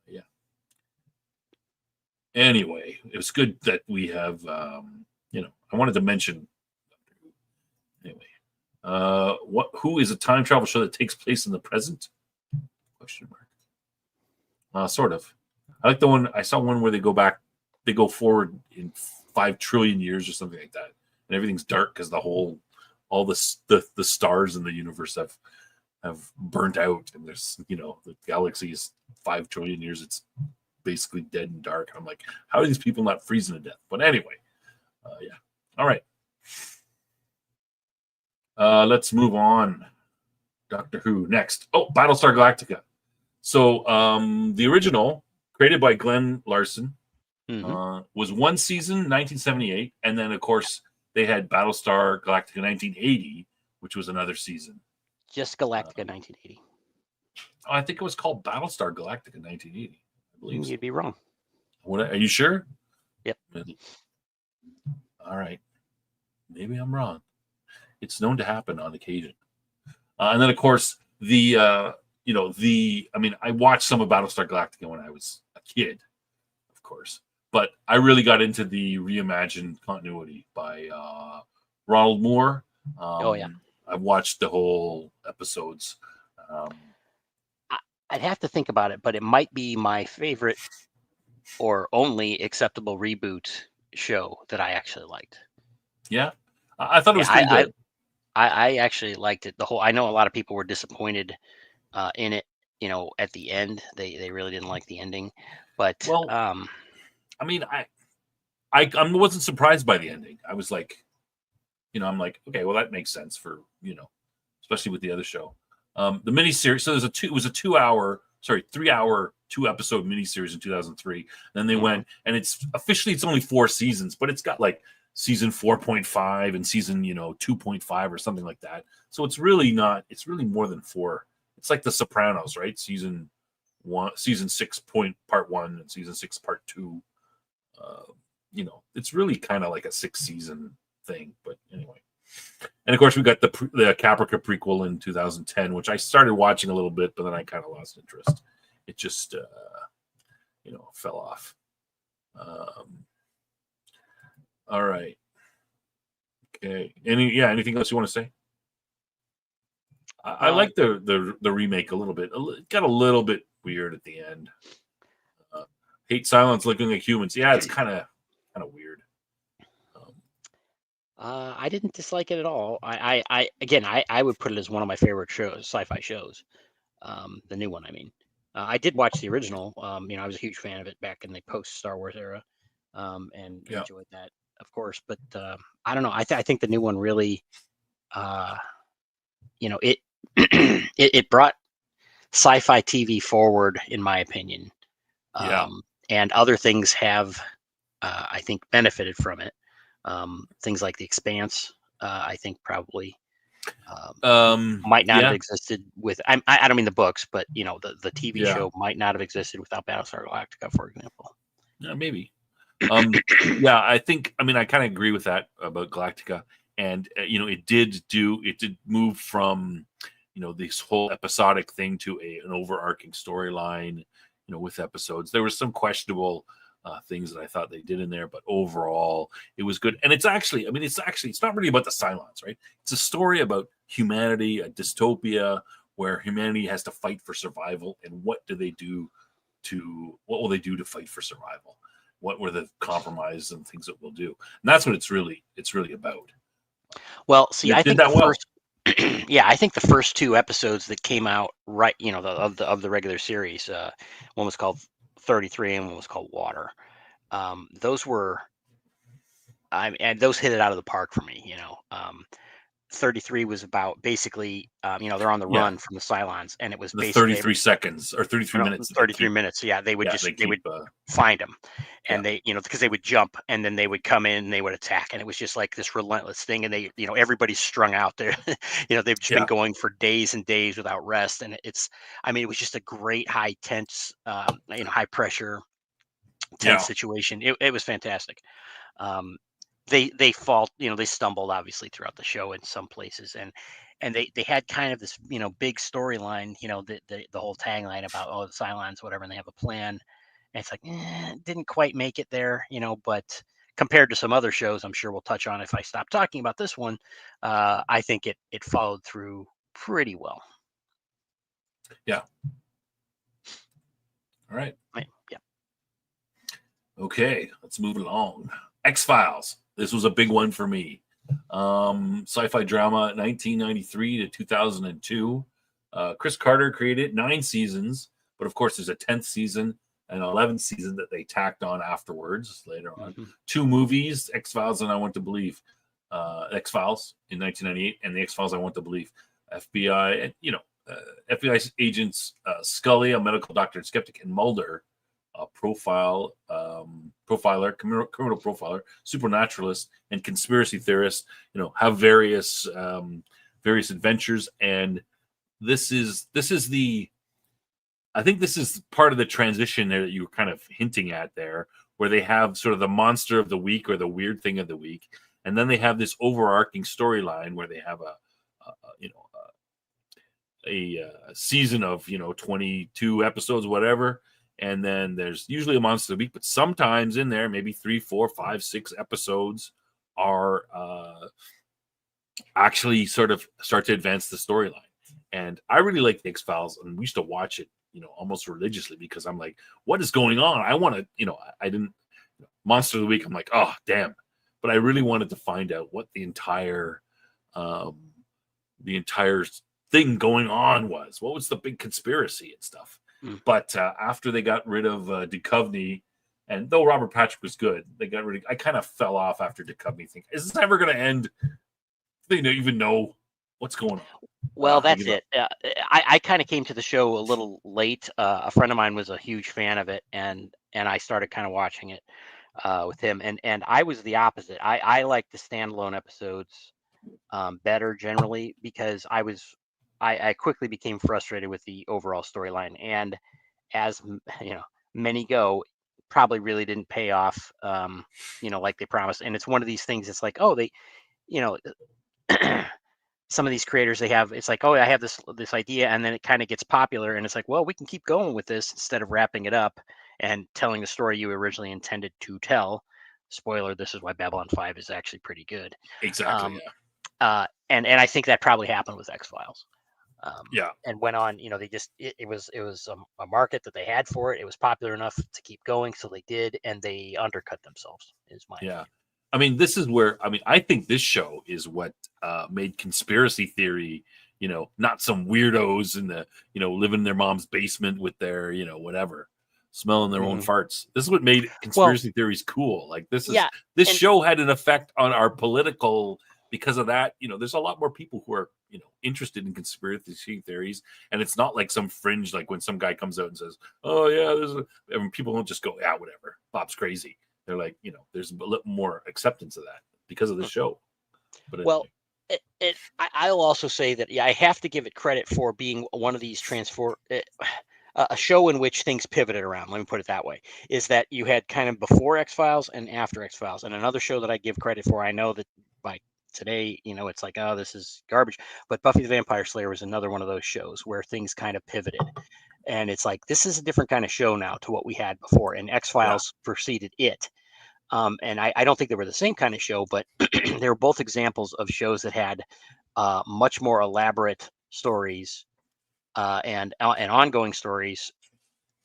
Yeah. Anyway, it was good that we have. I wanted to mention. Anyway, who is a time travel show that takes place in the present? Question mark. Sort of. I like the one I saw one where they go forward in 5 trillion years or something like that, and everything's dark because all the stars in the universe have burnt out, and there's the galaxy is 5 trillion years. It's basically dead and dark. I'm like, how are these people not freezing to death? But anyway, yeah. All right. Let's move on. Doctor Who next. Oh, Battlestar Galactica. So the original, created by Glenn Larson, was 1 season, 1978, and then of course they had Battlestar Galactica 1980, which was another season. Just Galactica 1980. I think it was called Battlestar Galactica 1980. I believe You'd be wrong. Are you sure? Yep. All right. Maybe I'm wrong. It's known to happen on occasion. And then, of course, I watched some of Battlestar Galactica when I was a kid, of course. But I really got into the reimagined continuity by Ronald Moore. Oh, yeah. I watched the whole episodes. I'd have to think about it, but it might be my favorite or only acceptable reboot show that I actually liked. Yeah, I thought it was pretty good. I actually liked it. I know a lot of people were disappointed in it. At the end, they really didn't like the ending. But I wasn't surprised by the ending. I was like, I'm like, okay, well that makes sense for especially with the other show. The miniseries. So it was a 3-hour, 2-episode miniseries in 2003. Then they went, and it's only 4 seasons, but it's got like season 4.5 and season 2.5 or something like that. So it's really more than 4. It's like The Sopranos, right? Season 6 part 1 and season 6 part 2. It's really kind of like a 6-season thing. But anyway, and of course we got the Caprica prequel in 2010, which I started watching a little bit, but then I kind of lost interest. It just fell off. All right. Okay. Anything else you want to say? I like the remake a little bit. It got a little bit weird at the end. Hate silence looking like humans. Yeah, it's kind of weird. I didn't dislike it at all. I would put it as one of my favorite shows, sci-fi shows. The new one, I mean. I did watch the original. I was a huge fan of it back in the post-Star Wars era, and enjoyed that, of course. But I don't know. I think the new one really, it it brought sci-fi TV forward, in my opinion. And other things have, I think, benefited from it. Things like the Expanse, I think probably might not have existed with. I don't mean the books, but the TV show might not have existed without Battlestar Galactica, for example. Yeah, maybe. I think. I kind of agree with that about Galactica, and it did move from this whole episodic thing to an overarching storyline. With episodes, there was some questionable things that I thought they did in there, but overall it was good. And it's not really about the Cylons, right? It's a story about humanity, a dystopia where humanity has to fight for survival, and what will they do to fight for survival? What were the compromises and things that we'll do? And that's what it's really about. Well, see, I think Yeah, I think the first two episodes that came out right, of the regular series, one was called 33 and one was called Water. Those were, and those hit it out of the park for me. 33 was about basically, they're on the Yeah, run from the Cylons, and it was the basically 33 seconds or 33 no, minutes that they 33 keep. minutes. Yeah, they would Yeah, just they they would keep. find them, Yeah, and because they would jump, and then they would come in and they would attack, and it was just like this relentless thing. And everybody's strung out there. They've just been yeah, going for days and days without rest, and I mean, it was just a great high tense, high pressure, tense yeah, situation. It was fantastic. Um, they fall, they stumbled obviously throughout the show in some places, and they had kind of this big storyline, the whole tagline about, oh, the Cylons, whatever, and they have a plan, and it's like, didn't quite make it there, but compared to some other shows I'm sure we'll touch on if I stop talking about this one, I think it followed through pretty well. yeah. All right. Yeah. Okay, let's move along. X-Files. This was a big one for me. Sci-fi drama, 1993 to 2002. Chris Carter created 9 seasons, but of course there's a 10th season and 11th season that they tacked on afterwards later on. Mm-hmm. 2 movies, X-Files and I Want to Believe. X-Files in 1998 and the X-Files I Want to Believe. FBI, and FBI agents Scully, a medical doctor and skeptic, and Mulder, a profiler, criminal profiler, supernaturalist, and conspiracy theorist, have various adventures. And this is I think this is part of the transition there that you were kind of hinting at there, where they have sort of the monster of the week or the weird thing of the week, and then they have this overarching storyline where they have a season of 22 episodes, whatever, and then there's usually a monster of the week, but sometimes in there maybe 3, 4, 5, 6 episodes are actually sort of start to advance the storyline. And I really like the X-Files, and we used to watch it almost religiously, because I'm like, what is going on? I want to, I didn't monster of the week, I'm like, oh damn, but I really wanted to find out what the entire thing going on was. What was the big conspiracy and stuff? But after they got rid of Duchovny, and though Robert Patrick was good, they got rid of. I kind of fell off after Duchovny. Think, is this ever going to end? They don't even know what's going on. Well, that's it. I kind of came to the show a little late. A friend of mine was a huge fan of it, and I started kind of watching it with him. And I was the opposite. I like the standalone episodes better generally, because I quickly became frustrated with the overall storyline, and as many go, probably really didn't pay off, like they promised. And it's one of these things. It's like, oh, they, some of these creators, it's like, oh, I have this idea, and then it kind of gets popular, and it's like, well, we can keep going with this instead of wrapping it up and telling the story you originally intended to tell. Spoiler: this is why Babylon 5 is actually pretty good. Exactly. And I think that probably happened with X-Files. Yeah. And went on, they just, it was a market that they had for it. It was popular enough to keep going, so they did, and they undercut themselves, is my opinion. I mean, this is where, I think this show is what made conspiracy theory, not some weirdos in the, living in their mom's basement with their, whatever, smelling their own farts. This is what made conspiracy theories cool. Like this show had an effect on our political, because of that. There's a lot more people who are, interested in conspiracy theories, and it's not like some Fringe, like when some guy comes out and says, oh yeah, people don't just go, yeah, whatever, Bob's crazy. They're like, there's a little more acceptance of that because of the show. But well, I'll also say that, I have to give it credit for being one of these a show in which things pivoted around. Let me put it that way. Is that you had kind of before X-Files and after X-Files. And another show that I give credit for, I know that by today, it's like, oh, this is garbage. But Buffy the Vampire Slayer was another one of those shows where things kind of pivoted. And it's like, this is a different kind of show now to what we had before. And X-Files preceded it. And I don't think they were the same kind of show, but they were both examples of shows that had much more elaborate stories and ongoing stories,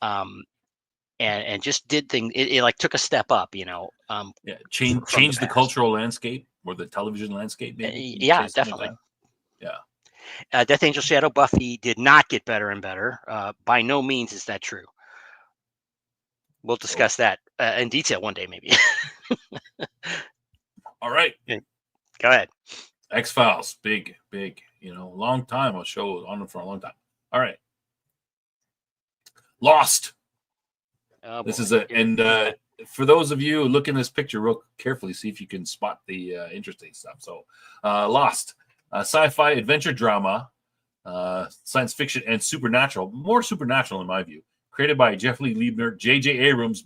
and just did things. It like took a step up, changed the cultural landscape or the television landscape. Maybe. Yeah, definitely. Like Death Angel Shadow Buffy did not get better and better. By no means is that true. We'll discuss that in detail one day, maybe. All right. Yeah. Go ahead. X-Files, big, long time. A show was on for a long time. All right. Lost. Oh, this boy. is for those of you looking at this picture real carefully, see if you can spot the interesting stuff. So, Lost, sci-fi adventure drama, science fiction, and supernatural. More supernatural in my view. Created by Jeff Lee Liebner, J.J. Abrams,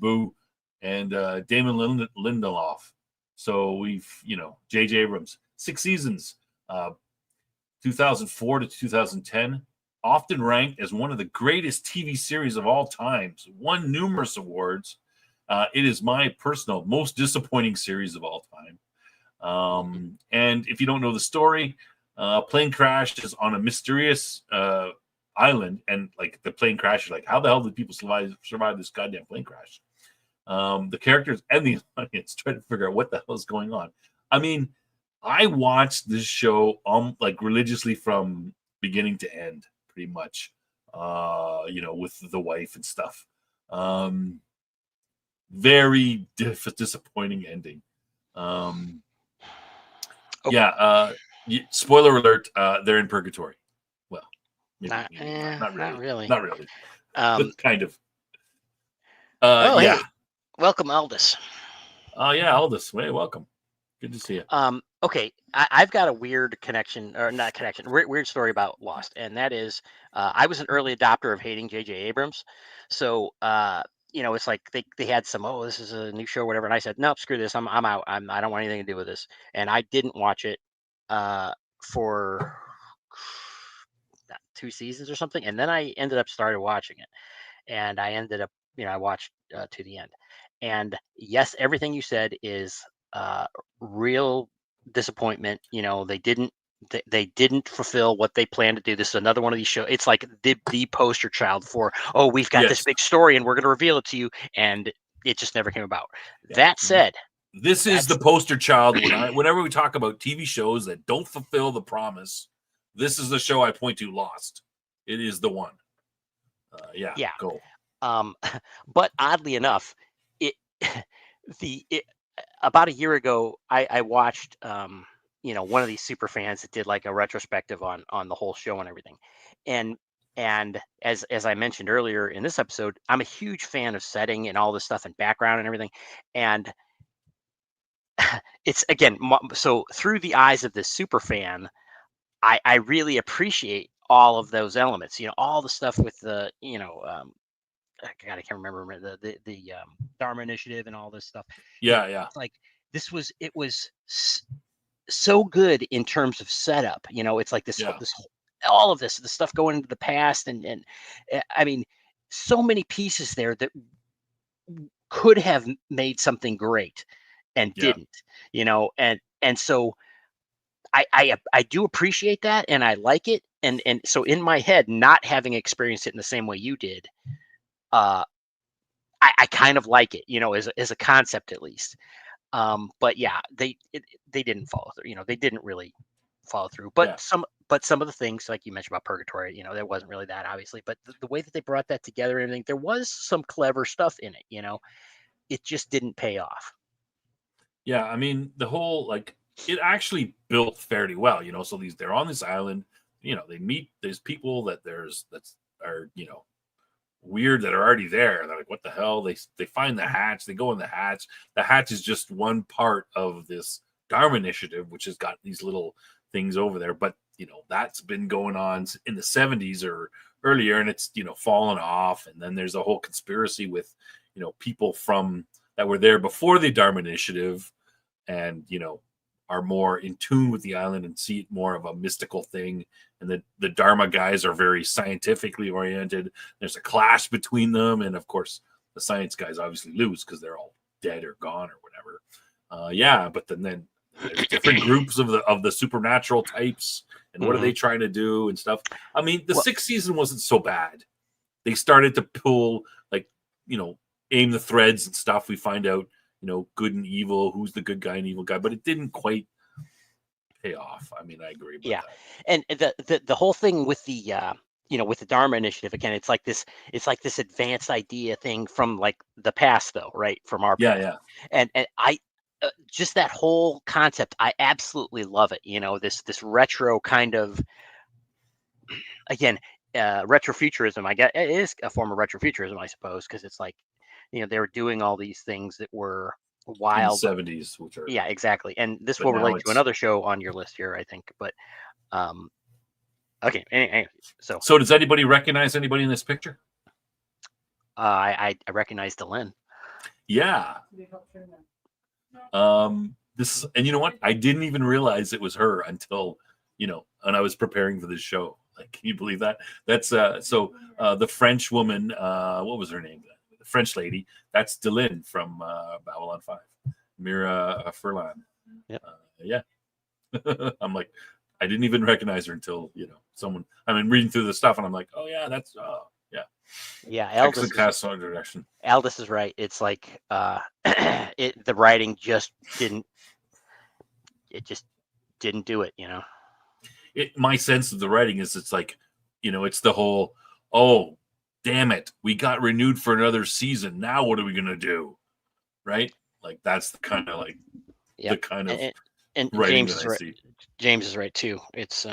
and Damon Lindelof. So we've, J.J. Abrams, 6 seasons, 2004 to 2010, often ranked as one of the greatest TV series of all times, won numerous awards. It is my personal most disappointing series of all time. And if you don't know the story, a plane crashes on a mysterious island, and like the plane crash, like how the hell did people survive this goddamn plane crash? The characters and the audience try to figure out what the hell is going on. I mean, I watched this show like religiously from beginning to end, pretty much. With the wife and stuff. Very disappointing ending. Spoiler alert, they're in purgatory. Well, not really. Not really. Kind of. Hey, welcome, Aldous. Aldous. Hey, welcome. Good to see you. Okay, I've got a weird connection, or not connection, weird story about Lost, and that is, I was an early adopter of hating J.J. Abrams, so it's like they had some, this is a new show, or whatever, and I said, nope, screw this, I'm out, I don't want anything to do with this, and I didn't watch it for 2 seasons or something, and then I ended up started watching it, and I ended up, I watched to the end, and yes, everything you said is real disappointment. They didn't fulfill what they planned to do. This is another one of these shows. It's like the poster child for, we've got this big story and we're going to reveal it to you, and it just never came about. That said, this is the poster child. Whenever we talk about TV shows that don't fulfill the promise, this is the show I point to. Lost. It is the one. Go. But oddly enough, about a year ago, I watched one of these super fans that did like a retrospective on the whole show and everything, and as I mentioned earlier in this episode, I'm a huge fan of setting and all this stuff and background and everything, and it's again, so through the eyes of this super fan, I really appreciate all of those elements, all the stuff with the God, I can't remember the Dharma Initiative and all this stuff. Yeah. Like it was so good in terms of setup. It's like this all of this, the stuff going into the past, and I mean, so many pieces there that could have made something great and didn't. And so I do appreciate that, and I like it, and so in my head, not having experienced it in the same way you did, I kind of like it, as a concept at least. But yeah, they didn't follow through. They didn't really follow through. But some of the things, like you mentioned about purgatory, there wasn't really that, obviously. But the way that they brought that together and everything, there was some clever stuff in it. It just didn't pay off. Yeah, I mean, the whole it actually built fairly well. So they're on this island. They meet these people that are weird that are already there. They're like, what the hell? They find the hatch. They go in the hatch. The hatch is just one part of this Dharma Initiative, which has got these little things over there. But that's been going on in the 70s or earlier, and it's fallen off. And then there's a whole conspiracy with people from that were there before the Dharma Initiative, and are more in tune with the island and see it more of a mystical thing. And the Dharma guys are very scientifically oriented. There's a clash between them. And of course, the science guys obviously lose because they're all dead or gone or whatever. But then there's different groups of the supernatural types. And what are they trying to do and stuff? I mean, the 6th season wasn't so bad. They started to pull, aim the threads and stuff. We find out, good and evil, who's the good guy and evil guy, but it didn't quite pay off. I mean, I agree about Yeah, that. and the whole thing with the with the Dharma Initiative again, it's like this advanced idea thing from like the past though, right? From our Yeah, past, yeah. and I just that whole concept, I absolutely love it. This retro kind of again, retrofuturism. I guess it is a form of retrofuturism, I suppose, because it's like they were doing all these things that were In the wild. 70s, which are, Yeah, exactly, and this but will now relate to it's. another show on your list here, I think, but. Um, Okay. So So does anybody recognize anybody in this picture? I recognize Delenn. Yeah. This, and you know what? I didn't even realize it was her until, and I was preparing for this show. Like, can you believe that? That's the French woman, what was her name? The French lady. That's Delenn from Babylon 5. Mira Furlan. Yep. Yeah. I'm like, I didn't even recognize her until, someone, I mean, reading through the stuff and I'm like, oh yeah, that's, yeah. Yeah, Excellent cast on direction. Aldous is right. It's like the writing just didn't do it. My sense of the writing is it's like, it's the whole, oh, damn it, we got renewed for another season. Now what are we gonna do? Right? Like that's the kind of Yeah, and writing that I see. James is right too. It's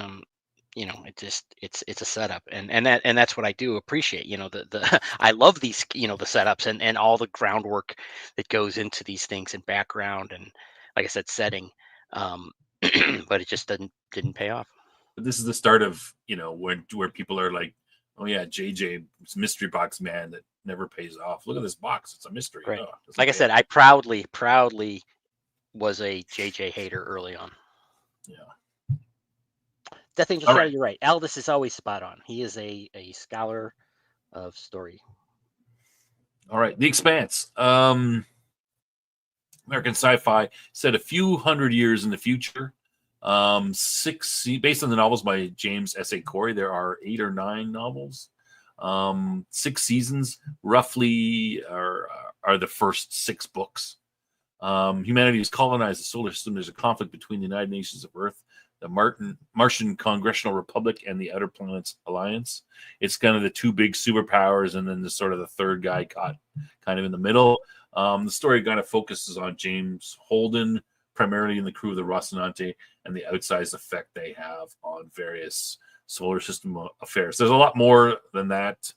it's a setup, and that's what I do appreciate. The I love these the setups and all the groundwork that goes into these things and background and like I said setting, but it just didn't pay off. But this is the start of where people are like, oh yeah, JJ, mystery box man that never pays off. Look at this box; it's a mystery. Right. Oh, Like I said, I proudly was a JJ hater early on. Yeah. That thing just right. You're right. Aldous is always spot on. He is a scholar of story. All right, The Expanse. American Sci-Fi set a few hundred years in the future. Based on the novels by James S.A. Corey, there are 8 or 9 novels. 6 seasons, roughly, are the first 6 books. Humanity has colonized the solar system. There's a conflict between the United Nations of Earth, the Martian Congressional Republic, and the Outer Planets Alliance. It's kind of the 2 big superpowers, and then the sort of the third guy caught kind of in the middle. The story kind of focuses on James Holden, primarily in the crew of the Rocinante, and the outsized effect they have on various solar system affairs. There's a lot more than that.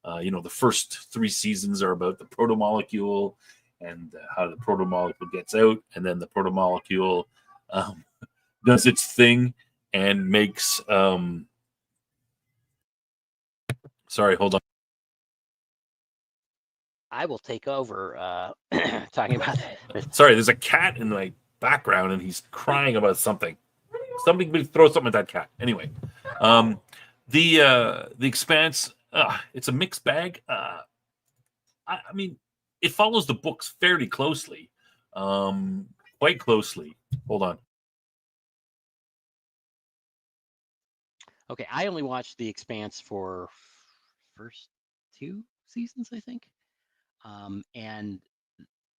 The first 3 seasons are about the protomolecule and how the protomolecule gets out, and then the protomolecule does its thing and makes. Sorry, hold on. I will take over talking about that. Sorry, there's a cat in my background and he's crying about something. Somebody throw something at that cat. Anyway, the Expanse, it's a mixed bag. I mean, it follows the books fairly closely, quite closely. Hold on. Okay, I only watched The Expanse for first 2 seasons, I think, and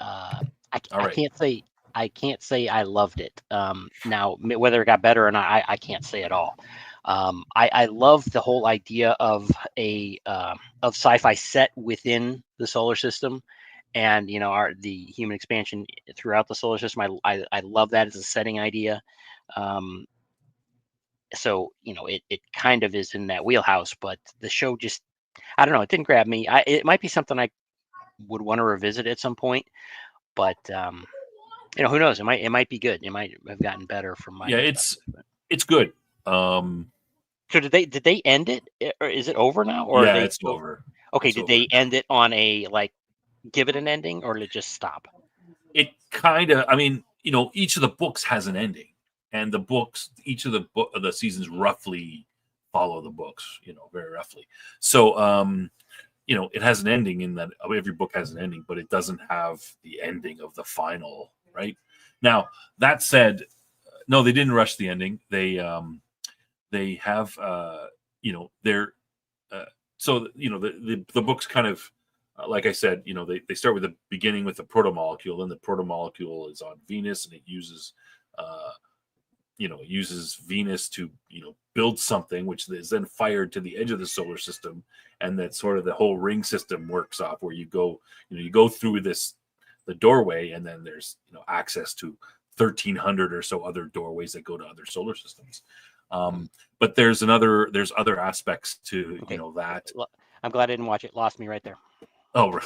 I can't say I loved it. Now, whether it got better or not, I can't say at all. I love the whole idea of of sci-fi set within the solar system, and the human expansion throughout the solar system. I love that as a setting idea. So it kind of is in that wheelhouse, but the show just I don't know. It didn't grab me. It might be something I would want to revisit at some point, but who knows? It might be good. It might have gotten better from my. Yeah, it's good. So did they end it, or is it over now? Or yeah, it's over. Okay, it's did over. they end it on a give it an ending, or did it just stop? It kind of. I mean, each of the books has an ending, and the books, each of the seasons roughly follow the books. Very roughly. So, it has an ending in that every book has an ending, but it doesn't have the ending of the final. Right now, that said, no, they didn't rush the ending. They have they're so the books kind of like I said, they start with the beginning with the protomolecule, and the protomolecule is on Venus, and it uses uses Venus to, build something, which is then fired to the edge of the solar system, and that sort of the whole ring system works off, where you go through the doorway, and then there's access to 1,300 or so other doorways that go to other solar systems. But there's other aspects to that. I'm glad I didn't watch it. Lost me right there. Oh,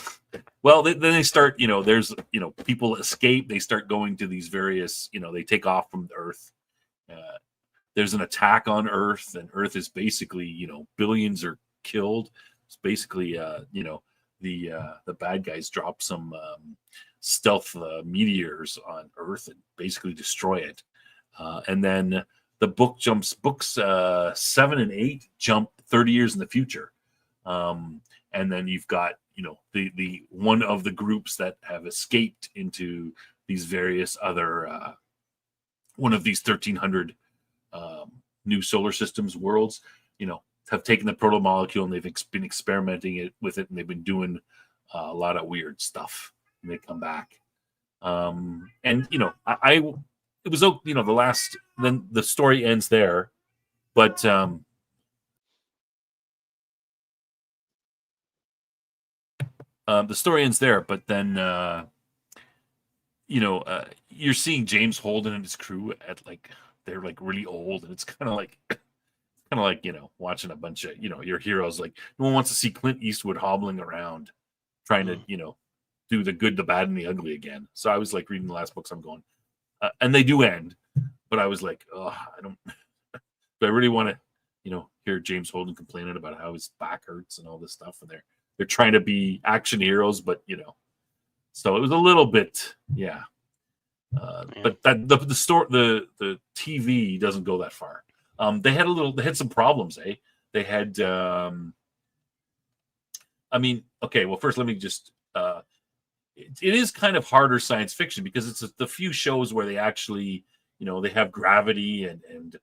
well, then they start, there's, people escape. They start going to these various, they take off from the Earth. There's an attack on Earth, and Earth is basically, billions are killed. It's basically, the bad guys drop some stealth meteors on Earth and basically destroy it. And then the books 7 and 8 jump 30 years in the future. And then you've got, the one of the groups that have escaped into these various other, one of these 1,300 new solar systems worlds, have taken the proto-molecule, and they've been experimenting with it, and they've been doing a lot of weird stuff, and they come back. And, it was, the last, then the story ends there, but, the story ends there, but then, you're seeing James Holden and his crew they're really old, and it's kind of like watching a bunch of, your heroes. Like, no one wants to see Clint Eastwood hobbling around trying to, do the good, the bad, and the ugly again. So I was like reading the last books, I'm going, and they do end, but I was like, oh, do I really want to, hear James Holden complaining about how his back hurts and all this stuff, and they're trying to be action heroes, but so it was a little bit, yeah. But that the TV doesn't go that far. They had some problems, eh? They had, okay, well, first let me just, it is kind of harder science fiction, because it's the few shows where they actually, they have gravity and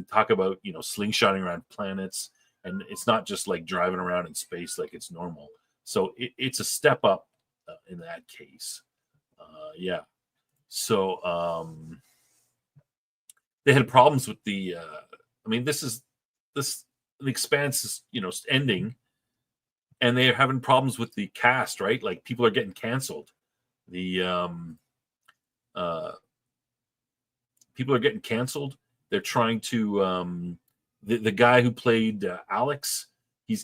talk about, slingshotting around planets, and it's not just like driving around in space like it's normal. So it's a step up in that case. Yeah. So they had problems with the the Expanse is, ending, and they're having problems with the cast, right? Like, people are getting canceled. People are getting canceled. They're trying to the guy who played Alex, he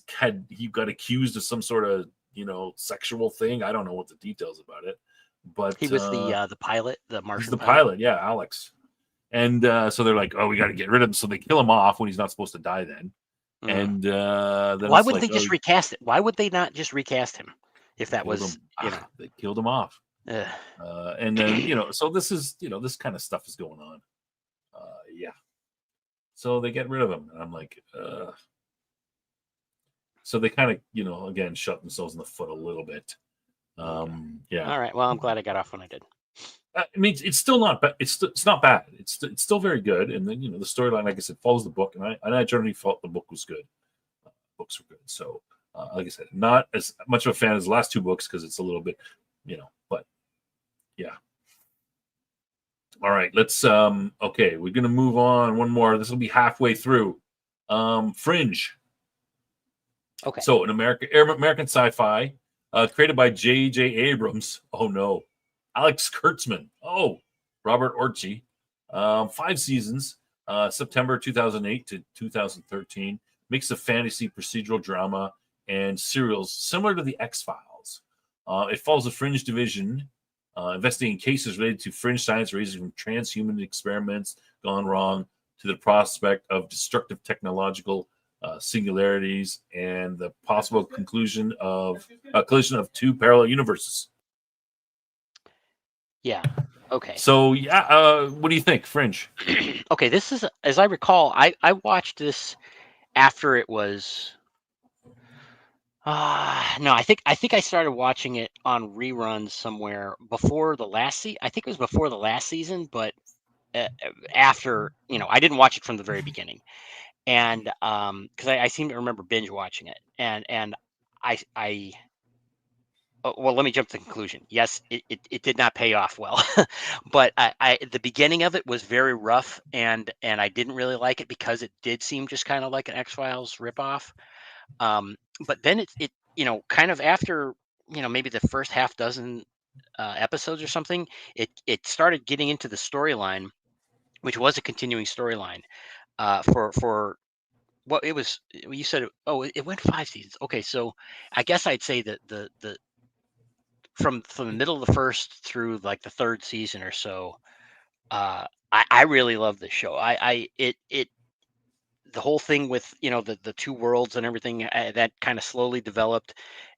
got accused of some sort of sexual thing. I don't know what the details about it, but he was the pilot, the Martian. He's the pilot, yeah, Alex. And so they're like, oh, we got to get rid of him. So they kill him off when he's not supposed to die. Then, and then why wouldn't they just recast it? Why would they not just recast him if that was they killed him off? And then so this is this kind of stuff is going on. Yeah. So they get rid of him, and I'm like, so they kind of, again, shut themselves in the foot a little bit. Yeah. All right. Well, I'm glad I got off when I did. It's still not bad. It's not bad. It's still very good. And then, the storyline, like I said, follows the book, and I generally felt the book was good. Books were good. So, like I said, not as much of a fan as the last two books, because it's a little bit, but yeah. All right, let's okay, we're gonna move on. One more. This will be halfway through. Fringe. Okay. So an American sci-fi, created by J.J. Abrams. Oh no. Alex Kurtzman. Oh, Robert Orci. 5 seasons. September 2008 to 2013. Mix of fantasy, procedural drama, and serials similar to the X-Files. It follows the Fringe division, investigating cases related to fringe science, ranging from transhuman experiments gone wrong to the prospect of destructive technological singularities and the possible collision of 2 parallel universes. Yeah. Okay. So yeah, what do you think, Fringe? Okay, this is, as I recall, I watched this after it was. No, I think I started watching it on reruns somewhere before the last season. I think it was before the last season, but after, I didn't watch it from the very beginning, and because I seem to remember binge watching it, and I well, let me jump to the conclusion. Yes, it did not pay off well, but the beginning of it was very rough, and I didn't really like it because it did seem just kind of like an X-Files ripoff. But then it kind of after maybe the first half dozen episodes or something, it started getting into the storyline, which was a continuing storyline for what it was. You said it went 5 seasons. Okay, so I guess I'd say that the from the middle of the first through like the third season or so, I really love this show. It the whole thing with the two worlds and everything that kind of slowly developed,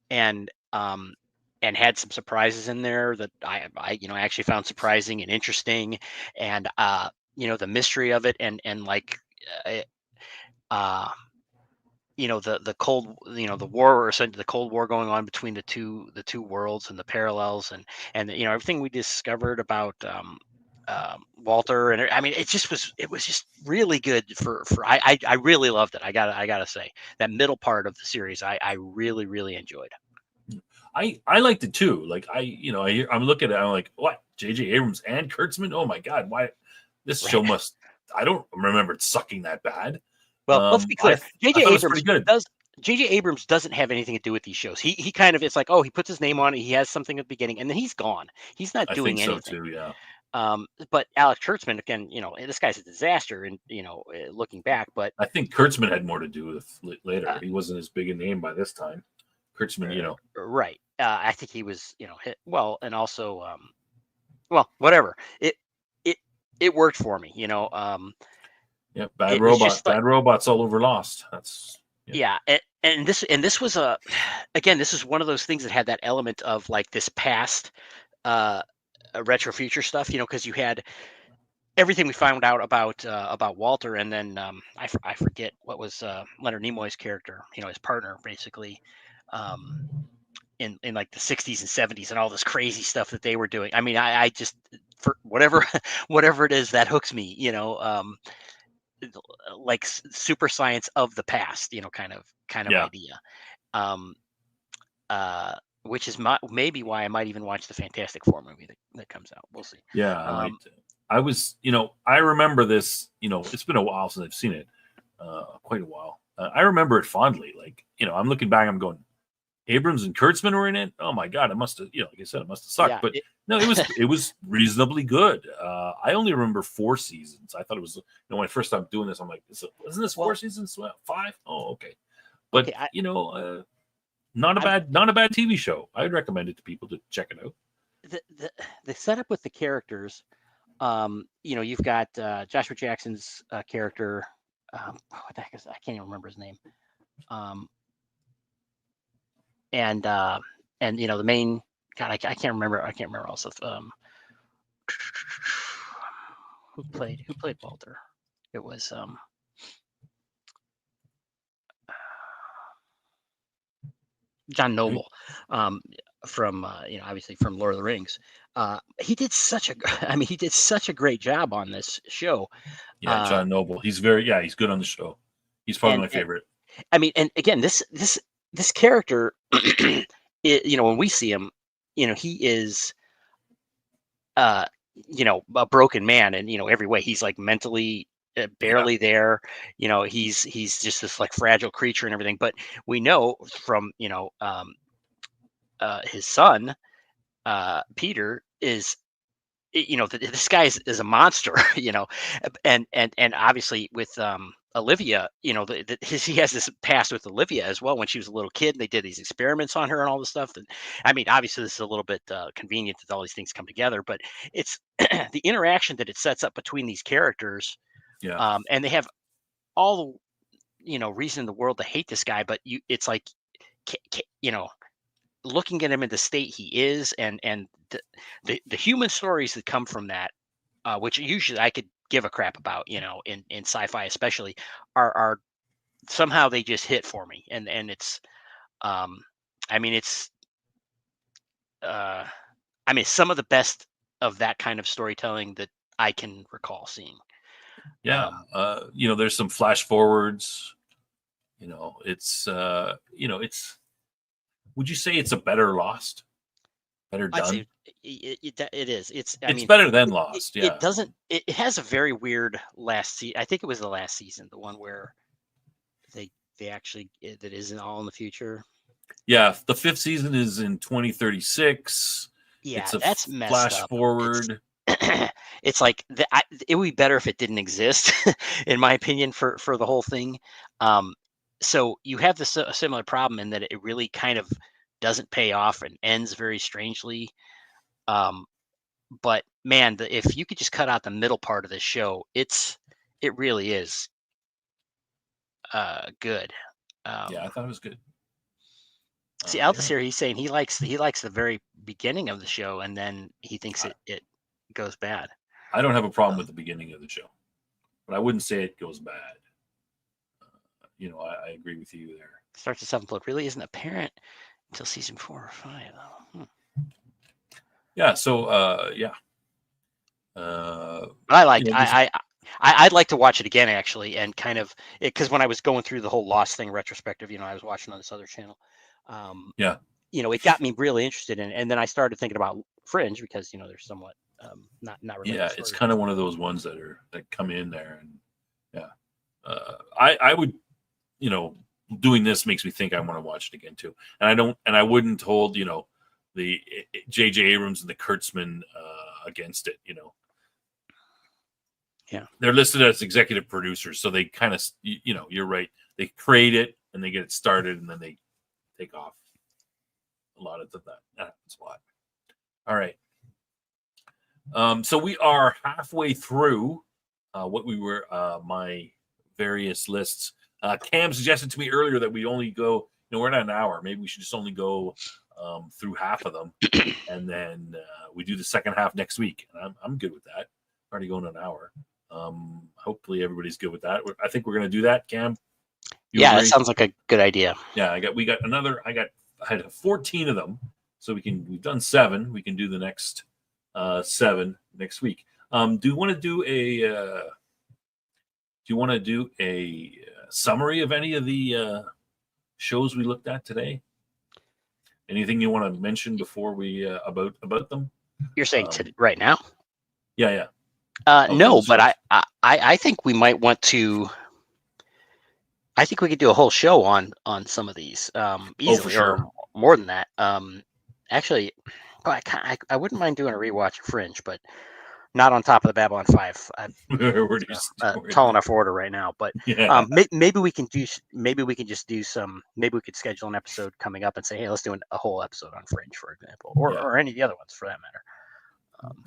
and and had some surprises in there that I actually found surprising and interesting, and the mystery of it, and like uh, uh the cold the war, or essentially the Cold War going on between the two worlds and the parallels, and everything we discovered about Walter, and I mean it was just really good for I really loved it. I gotta say that middle part of the series I really really enjoyed. I liked it too. Like I'm looking at it, I'm like, what? J.J. Abrams and Kurtzman? Oh my god, why this Right. show must I don't remember it sucking that bad. Well, let's be I clear. JJ I thought it was Abrams pretty good. does JJ Abrams doesn't have anything to do with these shows. He kind of, it's like, oh, he puts his name on it, he has something at the beginning, and then he's gone. He's not I think doing so anything. too, yeah. But Alex Kurtzman, again, this guy's a disaster, and looking back. But I think Kurtzman had more to do with later. uh, He wasn't as big a name by this time. Kurtzman, right, I think he was, hit well, and also, well, whatever. It it worked for me. yeah, It was just like, bad robots all over Lost. That's yeah, yeah, and this was again, this is one of those things that had that element of like this past uh retro future stuff, because you had everything we found out about Walter, and then I forget what was Leonard Nimoy's character, his partner, basically, um, in like the 60s and 70s, and all this crazy stuff that they were doing. I mean, I just, for whatever whatever it is that hooks me, like super science of the past, kind of yeah, idea. Um, which is maybe why I might even watch the Fantastic Four movie that comes out. We'll see. yeah. I might. Um, I was, I remember this. It's been a while since I've seen it. Quite a while. I remember it fondly. Like, I'm looking back. I'm going, Abrams and Kurtzman were in it. Oh my god, it must have, like I said, it must have sucked. yeah, But no, it was reasonably good. I only remember 4 seasons. I thought it was, when I first started doing this, I'm like, isn't this 4 seasons? Well, 5? Oh, okay. But okay. not a bad TV show. I'd recommend it to people to check it out. The setup with the characters, you've got Joshua Jackson's character. What the heck is, I can't even remember his name. Um, and the main, God, I can't remember. I can't remember also. Who played Walter? It was John Noble, from obviously from Lord of the Rings. He did such a I mean, he did such a great job on this show. Yeah, Uh, John Noble. He's he's good on the show. He's probably and, my and favorite. I mean, and again, this character, when we see him, he is, uh, a broken man, and every way he's like mentally Yeah, barely there. He's just this like fragile creature and everything. But we know from his son, Peter, is, this guy is a monster. And obviously with Olivia, he has this past with Olivia as well. When she was a little kid, they did these experiments on her and all this stuff. And I mean, obviously this is a little bit convenient that all these things come together, but it's the interaction that it sets up between these characters. yeah, And they have all reason in the world to hate this guy, but it's like, looking at him in the state he is, and the human stories that come from that, which usually I could give a crap about, in sci-fi especially, are somehow they just hit for me, and it's, um, I mean, it's, uh, some of the best of that kind of storytelling that I can recall seeing. yeah. Um, There's some flash forwards. It's it's. Would you say it's a better Lost? Better I'd say done. it is. I It's mean, better than Lost. it Yeah. doesn't. It has a very weird last season. I think it was the last season, the one where they actually that isn't all in the future. Yeah. The 5th season is in 2036. Yeah, It's a that's messed flash up. forward. It's like it would be better if it didn't exist, in my opinion, for the whole thing. So you have this a similar problem in that it really kind of doesn't pay off and ends very strangely. Um, but man, if you could just cut out the middle part of the show, it really is good. Yeah, Um, I thought it was good. See, Yeah. Aldous here, he's saying he likes the very beginning of the show, and then he thinks I, it goes bad. I don't have a problem Um, with the beginning of the show, but I wouldn't say it goes bad. I agree with you there. Starts at 7 really isn't apparent until season 4 or 5. Yeah. So, yeah. But I liked. This, I'd like to watch it again actually, and kind of because when I was going through the whole Lost thing retrospective, I was watching on this other channel. Um, yeah. it got me really interested in it, and then I started thinking about Fringe because they're somewhat not related. Yeah. It's kind of one of those ones that come in there, and yeah. I would, doing this makes me think I want to watch it again too, and I wouldn't hold the J.J. Abrams and the Kurtzman against it. Yeah. They're listed as executive producers, so they kind of, you're right. They create it and they get it started, and then they take off. A lot of that happens a lot. All right. So we are halfway through what we were my various lists. Cam suggested to me earlier that we only go. We're at an hour. Maybe we should just only go through half of them, and then we do the second half next week. And I'm good with that. Already going an hour. Hopefully everybody's good with that. I think we're going to do that, Cam. Yeah, that sounds like a good idea. Yeah, I had 14 of them, so we've done 7. We can do the next 7 next week. Do you want to do a summary of any of the shows we looked at today? Anything you want to mention before we about them? You're saying right now? Yeah. No, but I think we might want to. I think we could do a whole show on some of these easily, sure. or more than that. Actually, I wouldn't mind doing a rewatch of Fringe, but not on top of the Babylon 5. Tall enough order right now, but yeah. maybe we can just do some. Maybe we could schedule an episode coming up and say, hey, let's do a whole episode on Fringe, for example, or any of the other ones for that matter.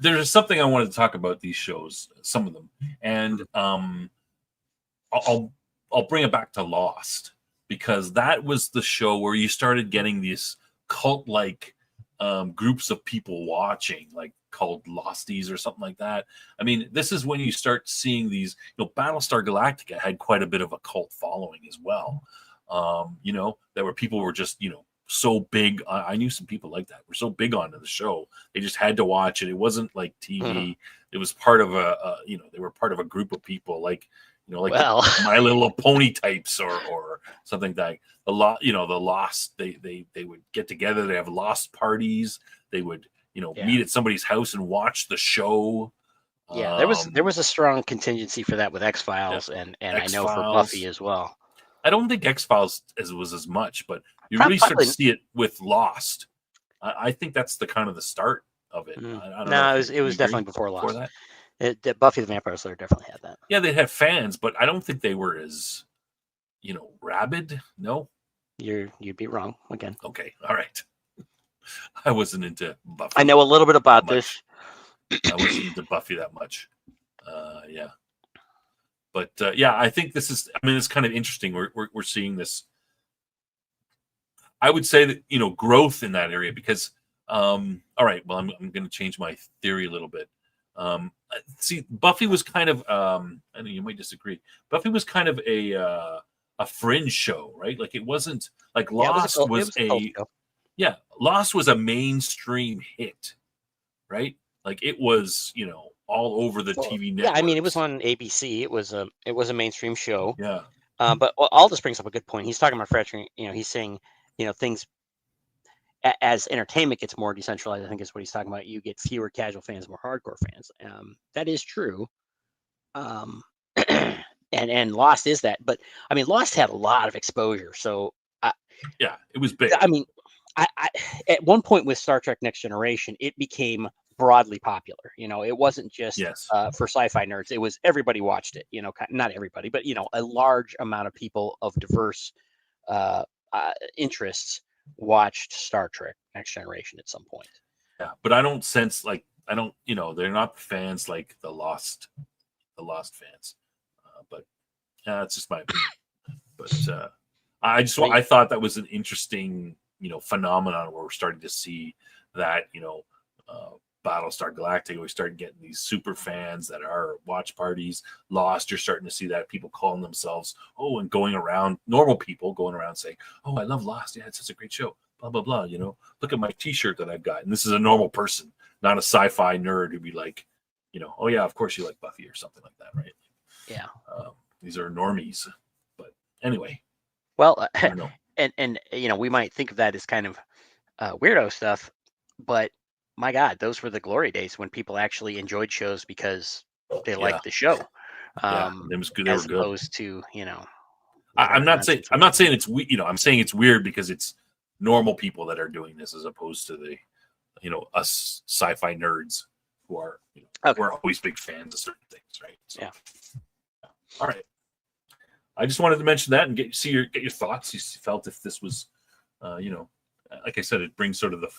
There's something I wanted to talk about these shows, some of them, and I'll bring it back to Lost, because that was the show where you started getting these cult-like groups of people watching, like called Losties or something like that. I mean, this is when you start seeing these. Battlestar Galactica had quite a bit of a cult following as well. That where people were just so big. I knew some people like that were so big onto the show, they just had to watch it. It wasn't like TV. Mm-hmm. It was part of they were part of a group of people, like My Little Pony types or something like the Lost. They would get together. They have Lost parties. They would meet at somebody's house and watch the show. Yeah, there was a strong contingency for that with X-Files and X-Files. I know for Buffy as well. I don't think X-Files was as much, but you really start to see it with Lost. I think that's the kind of the start of it. It was definitely before Lost. That Buffy the Vampire Slayer definitely had that. Yeah, they had fans, but I don't think they were as, rabid. No, you'd be wrong again. Okay, all right. I wasn't into Buffy. I know a little bit about this. I wasn't into Buffy that much. Yeah. But I think this is. I mean, it's kind of interesting. We're seeing this. I would say that growth in that area because. All right. Well, I'm going to change my theory a little bit. See, Buffy was kind of. I know you might disagree. Buffy was kind of a fringe show, right? Like it wasn't like Lost Lost was a mainstream hit, right? Like it was, all over the TV network. Yeah, I mean, it was on ABC. It was a mainstream show. Yeah. But Aldous brings up a good point. He's talking about fracturing. He's saying, things. as entertainment gets more decentralized, I think is what he's talking about. You get fewer casual fans, more hardcore fans. That is true. And Lost is that, but I mean, Lost had a lot of exposure. So yeah, it was big. I mean, I at one point with Star Trek Next Generation, it became broadly popular. It wasn't just Yes. for sci-fi nerds. It was everybody watched it. Not everybody, but a large amount of people of diverse interests watched Star Trek Next Generation at some point. Yeah, but I don't sense like they're not fans like the Lost fans. But it's just my opinion. But I thought that was an interesting phenomenon where we're starting to see that Battlestar Galactica, we started getting these super fans that are watch parties. Lost, you're starting to see that people calling themselves and going around, normal people going around saying, "Oh, I love Lost. Yeah, it's such a great show." Blah blah blah. Look at my T-shirt that I've got, and this is a normal person, not a sci-fi nerd who'd be like, "Oh yeah, of course you like Buffy or something like that, right?" Yeah. These are normies. But anyway, well, and we might think of that as kind of weirdo stuff, but my God, those were the glory days when people actually enjoyed shows because they liked the show. It was good. They as were good. opposed to I'm not saying it's I'm saying it's weird because it's normal people that are doing this as opposed to the us sci-fi nerds who are we're always big fans of certain things, right? So, yeah. All right. I just wanted to mention that and get your thoughts. You felt if this was, like I said, it brings sort of the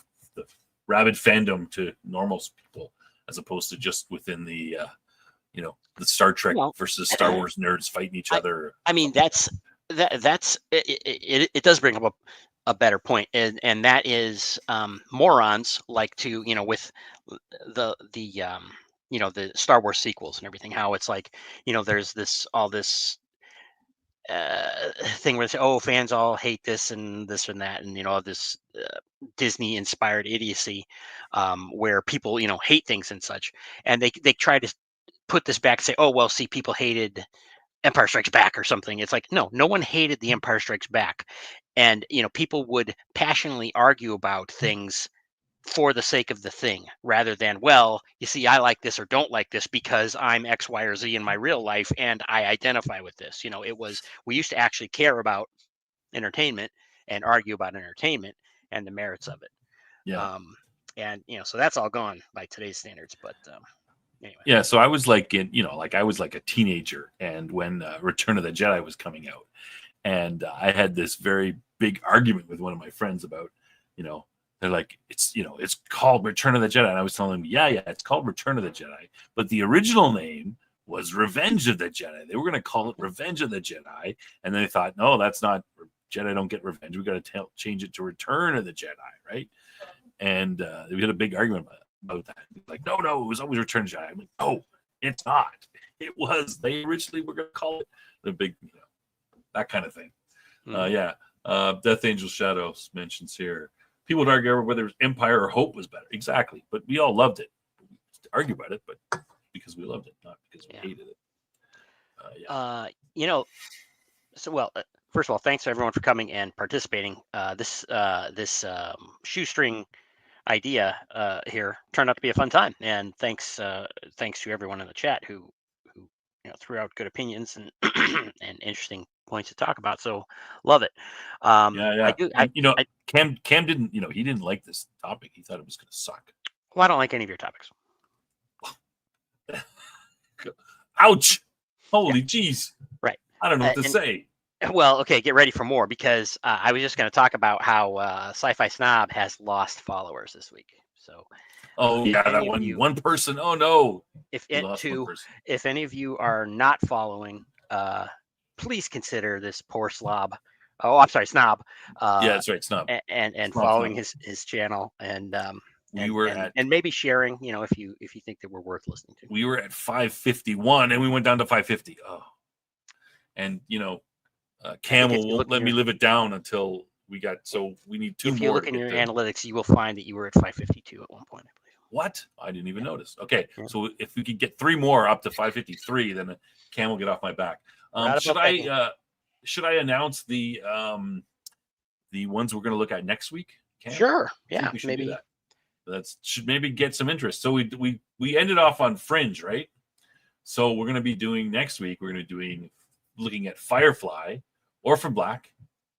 rabid fandom to normal people as opposed to just within the, the Star Trek versus Star Wars nerds fighting each other. I mean, that's it does bring up a better point, and that is morons like to with the the Star Wars sequels and everything, how it's like there's this thing where they say, fans all hate this and that, and this Disney inspired idiocy, where people hate things and such, and they try to put this back and say, well, see, people hated Empire Strikes Back or something. It's like, no one hated The Empire Strikes Back, and people would passionately argue about things for the sake of the thing, rather than, well, you see, I like this or don't like this because I'm X, Y, or Z in my real life and I identify with this. We used to actually care about entertainment and argue about entertainment and the merits of it. Yeah. And so that's all gone by today's standards. But anyway. Yeah, so I was like I was like a teenager, and when Return of the Jedi was coming out, and I had this very big argument with one of my friends about, they're like, it's called Return of the Jedi, and I was telling them, yeah, it's called Return of the Jedi, but the original name was Revenge of the Jedi. They were going to call it Revenge of the Jedi, and they thought, no, that's not, Jedi don't get revenge. We got to change it to Return of the Jedi, right? And we had a big argument about that. Like, no, it was always Return of the Jedi. I'm like, no, it's not. It was. They originally were going to call it the big, that kind of thing. Death Angel Shadows mentions here. People would argue over whether Empire or Hope was better. Exactly. But we all loved it. We used to argue about it, but because we loved it, not because we hated it. First of all, thanks to everyone for coming and participating. This shoestring idea here turned out to be a fun time, and thanks to everyone in the chat who threw out good opinions and and interesting points to talk about. So love it. Cam didn't, he didn't like this topic. He thought it was going to suck. Well, I don't like any of your topics. Ouch! Holy jeez! Right. I don't know what to say. Well, okay, get ready for more, because I was just going to talk about how Sci-Fi Snob has lost followers this week. So. That one person. Oh no! If any of you are not following, please consider this poor slob. Oh, I'm sorry, Snob. That's right, Snob. And Snob, following his channel, and maybe sharing. If you think that we're worth listening to. We were at 551, and we went down to 550. Oh, and Camel won't let me live it down until we got. So we need two more. If you look in your analytics, you will find that you were at 552 at one point. What? I didn't even notice. Okay, so if we could get 3 more up to 553, then Cam will get off my back. Should I announce the ones we're going to look at next week, Cam? Sure. I think Yeah. we should do Maybe. that. That should maybe get some interest. So we ended off on Fringe, right? So we're going to be doing next week. We're going to be looking at Firefly, Orphan Black,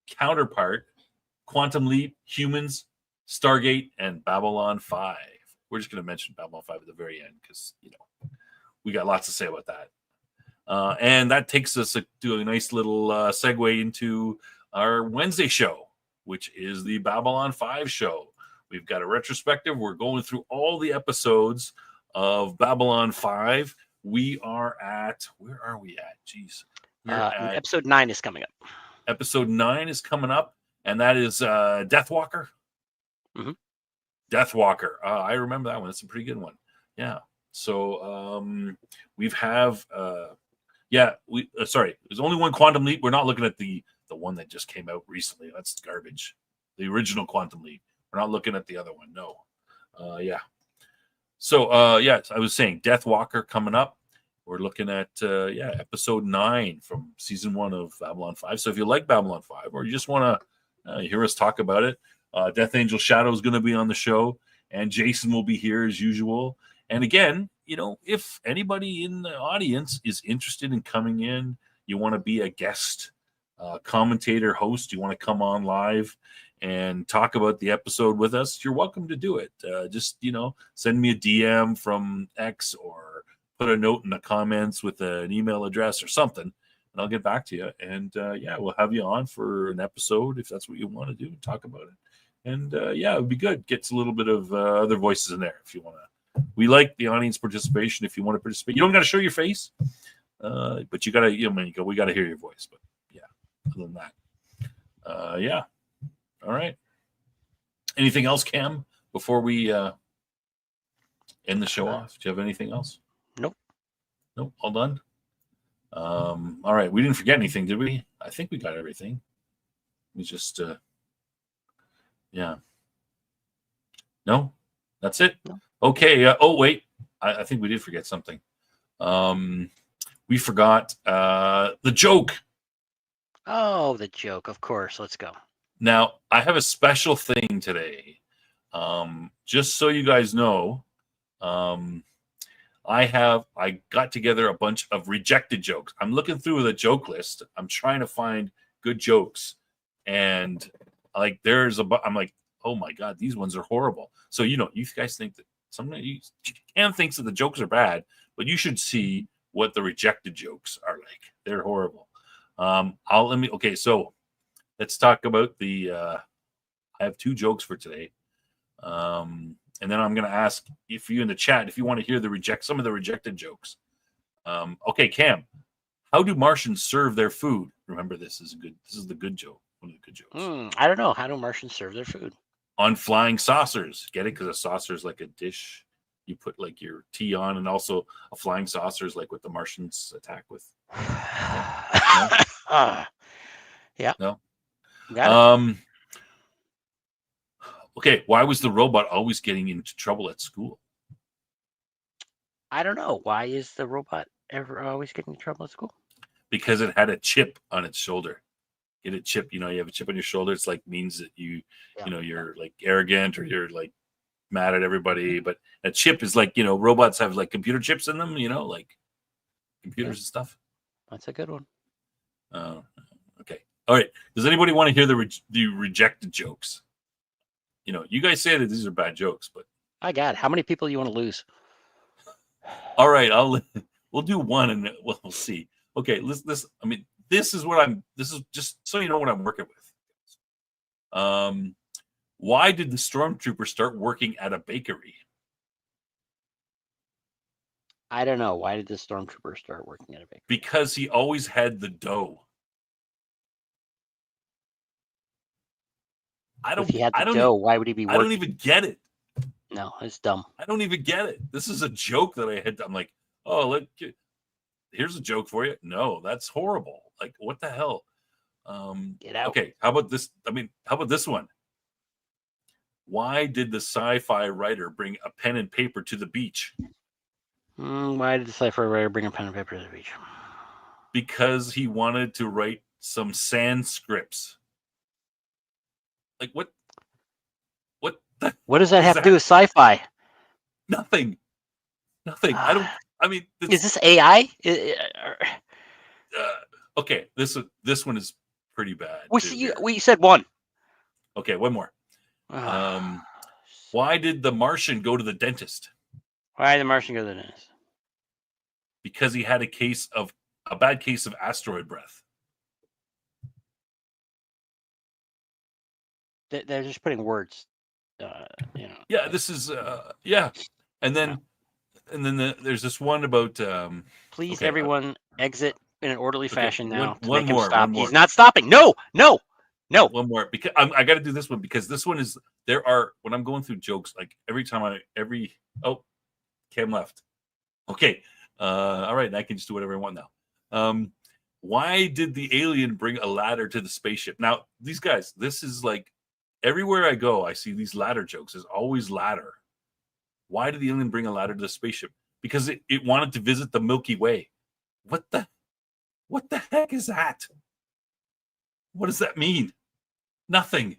Counterpart, Quantum Leap, Humans, Stargate, and Babylon 5. We're just going to mention Babylon 5 at the very end because we got lots to say about that. And that takes us to a nice little segue into our Wednesday show, which is the Babylon 5 show. We've got a retrospective. We're going through all the episodes of Babylon 5. We are at, where are we at? Jeez. Episode 9 is coming up. Episode 9 is coming up, and that is Deathwalker. Mm-hmm. Deathwalker. I remember that one. That's a pretty good one. Yeah. So we've sorry, there's only one Quantum Leap. We're not looking at the one that just came out recently. That's garbage. The original Quantum Leap. We're not looking at the other one. No. Yeah. So I was saying Deathwalker coming up. We're looking at episode 9 from season 1 of Babylon 5. So if you like Babylon 5 or you just want to hear us talk about it, Death Angel Shadow is going to be on the show, and Jason will be here as usual. And again, if anybody in the audience is interested in coming in, you want to be a guest commentator, host, you want to come on live and talk about the episode with us, you're welcome to do it. Just, send me a DM from X or put a note in the comments with an email address or something, and I'll get back to you. And we'll have you on for an episode if that's what you want to do, talk about it. And it would be good. Gets a little bit of other voices in there if you want to. We like the audience participation. If you want to participate, you don't got to show your face, but you got to, we got to hear your voice. But other than that, all right. Anything else, Cam, before we end the show off? Do you have anything else? Nope. All done. All right. We didn't forget anything, did we? I think we got everything. We just, no, that's it. No. Okay. Wait. I think we did forget something. We forgot the joke. Oh, the joke. Of course. Let's go. Now, I have a special thing today. Just so you guys know, I got together a bunch of rejected jokes. I'm looking through the joke list. I'm trying to find good jokes. And I'm like, oh my God, these ones are horrible. So, you guys think that Cam thinks that the jokes are bad, but you should see what the rejected jokes are like. They're horrible. So let's talk about I have 2 jokes for today. And then I'm going to ask if you in the chat, if you want to hear some of the rejected jokes. Okay, Cam, how do Martians serve their food? Remember, this is the good joke. One of the good jokes. I don't know. How do Martians serve their food? On flying saucers. Get it? Because a saucer is like a dish you put like your tea on, and also a flying saucer is like what the Martians attack with. Yeah. No. Got it. Okay, why was the robot always getting into trouble at school? I don't know. Why is the robot ever always getting in trouble at school? Because it had a chip on its shoulder. Get a chip, you have a chip on your shoulder. It's like means that you're like arrogant or you're like mad at everybody. But a chip is like, robots have like computer chips in them, like computers and stuff. That's a good one. Okay. All right. Does anybody want to hear the rejected jokes? You guys say that these are bad jokes, but I got it. How many people you want to lose? All right, we'll do one and we'll see. Okay, this is just so you know what I'm working with. Why did the stormtrooper start working at a bakery? I don't know. Why did the stormtrooper start working at a bakery? Because he always had the dough. If he had the dough, why would he be working? I don't even get it. No, it's dumb. I don't even get it. This is a joke that I had. I'm like, here's a joke for you. No, that's horrible. Like, what the hell? Get out. Okay, how about this? How about this one? Why did the sci-fi writer bring a pen and paper to the beach? Why did the sci-fi writer bring a pen and paper to the beach? Because he wanted to write some sand scripts. Like what? What does that have to do with sci-fi? Nothing. I don't. I mean, is this AI? Okay, this one is pretty bad. We said one. Okay, one more. Why did the Martian go to the dentist? Why did the Martian go to the dentist? Because he had a bad case of asteroid breath. They're just putting words. Yeah, this is yeah, and then there's this one about. Please, everyone, exit in an orderly fashion now. One more. He's not stopping. No. One more, because I got to do this one, because this one is, when I'm going through jokes, like Cam left. Okay, all right, I can just do whatever I want now. Why did the alien bring a ladder to the spaceship? Now, these guys, this is like, everywhere I go, I see these ladder jokes. There's always ladder. Why did the alien bring a ladder to the spaceship? Because it wanted to visit the Milky Way. What the heck is that? What does that mean? Nothing.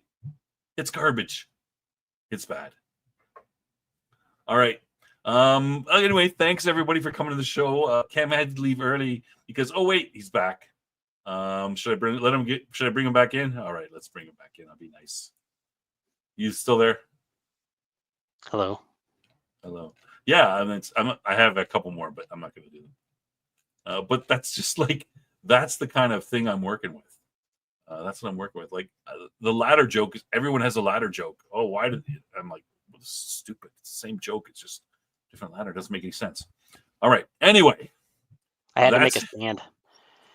It's garbage. It's bad. All right. Anyway, thanks everybody for coming to the show. Cam had to leave early because he's back. Should I bring him back in? All right, let's bring him back in. I'll be nice. You still there? Hello. Yeah, I have a couple more, but I'm not going to do them. But that's just like, that's the kind of thing I'm working with. That's what I'm working with. Like, the ladder joke is, everyone has a ladder joke. Oh, why did I'm like, well, this is stupid. It's the same joke. It's just different ladder. It doesn't make any sense. All right. Anyway, I had to make a stand.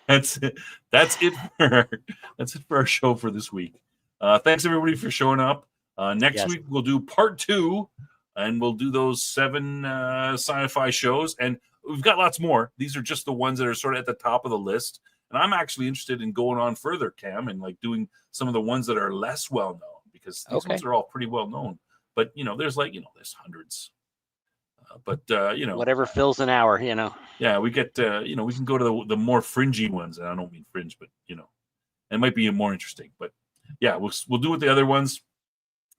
That's it for our show for this week. Thanks everybody for showing up. Next week we'll do part 2, and we'll do those 7 sci-fi shows, and we've got lots more. These are just the ones that are sort of at the top of the list. And I'm actually interested in going on further, Cam, and like doing some of the ones that are less well known, because these ones are all pretty well known. But there's there's hundreds. Whatever fills an hour, Yeah, we get we can go to the more fringy ones, and I don't mean fringe, but it might be more interesting. But yeah, we'll do with the other ones,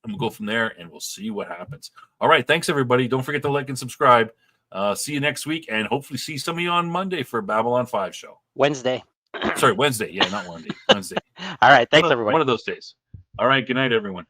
and we'll go from there, and we'll see what happens. All right, thanks everybody. Don't forget to like and subscribe. See you next week, and hopefully see some of you on Monday for Babylon 5 show. Wednesday. Sorry, Wednesday. Yeah, not Monday. Wednesday. All right. Thanks, everybody. One of those days. All right. Good night, everyone.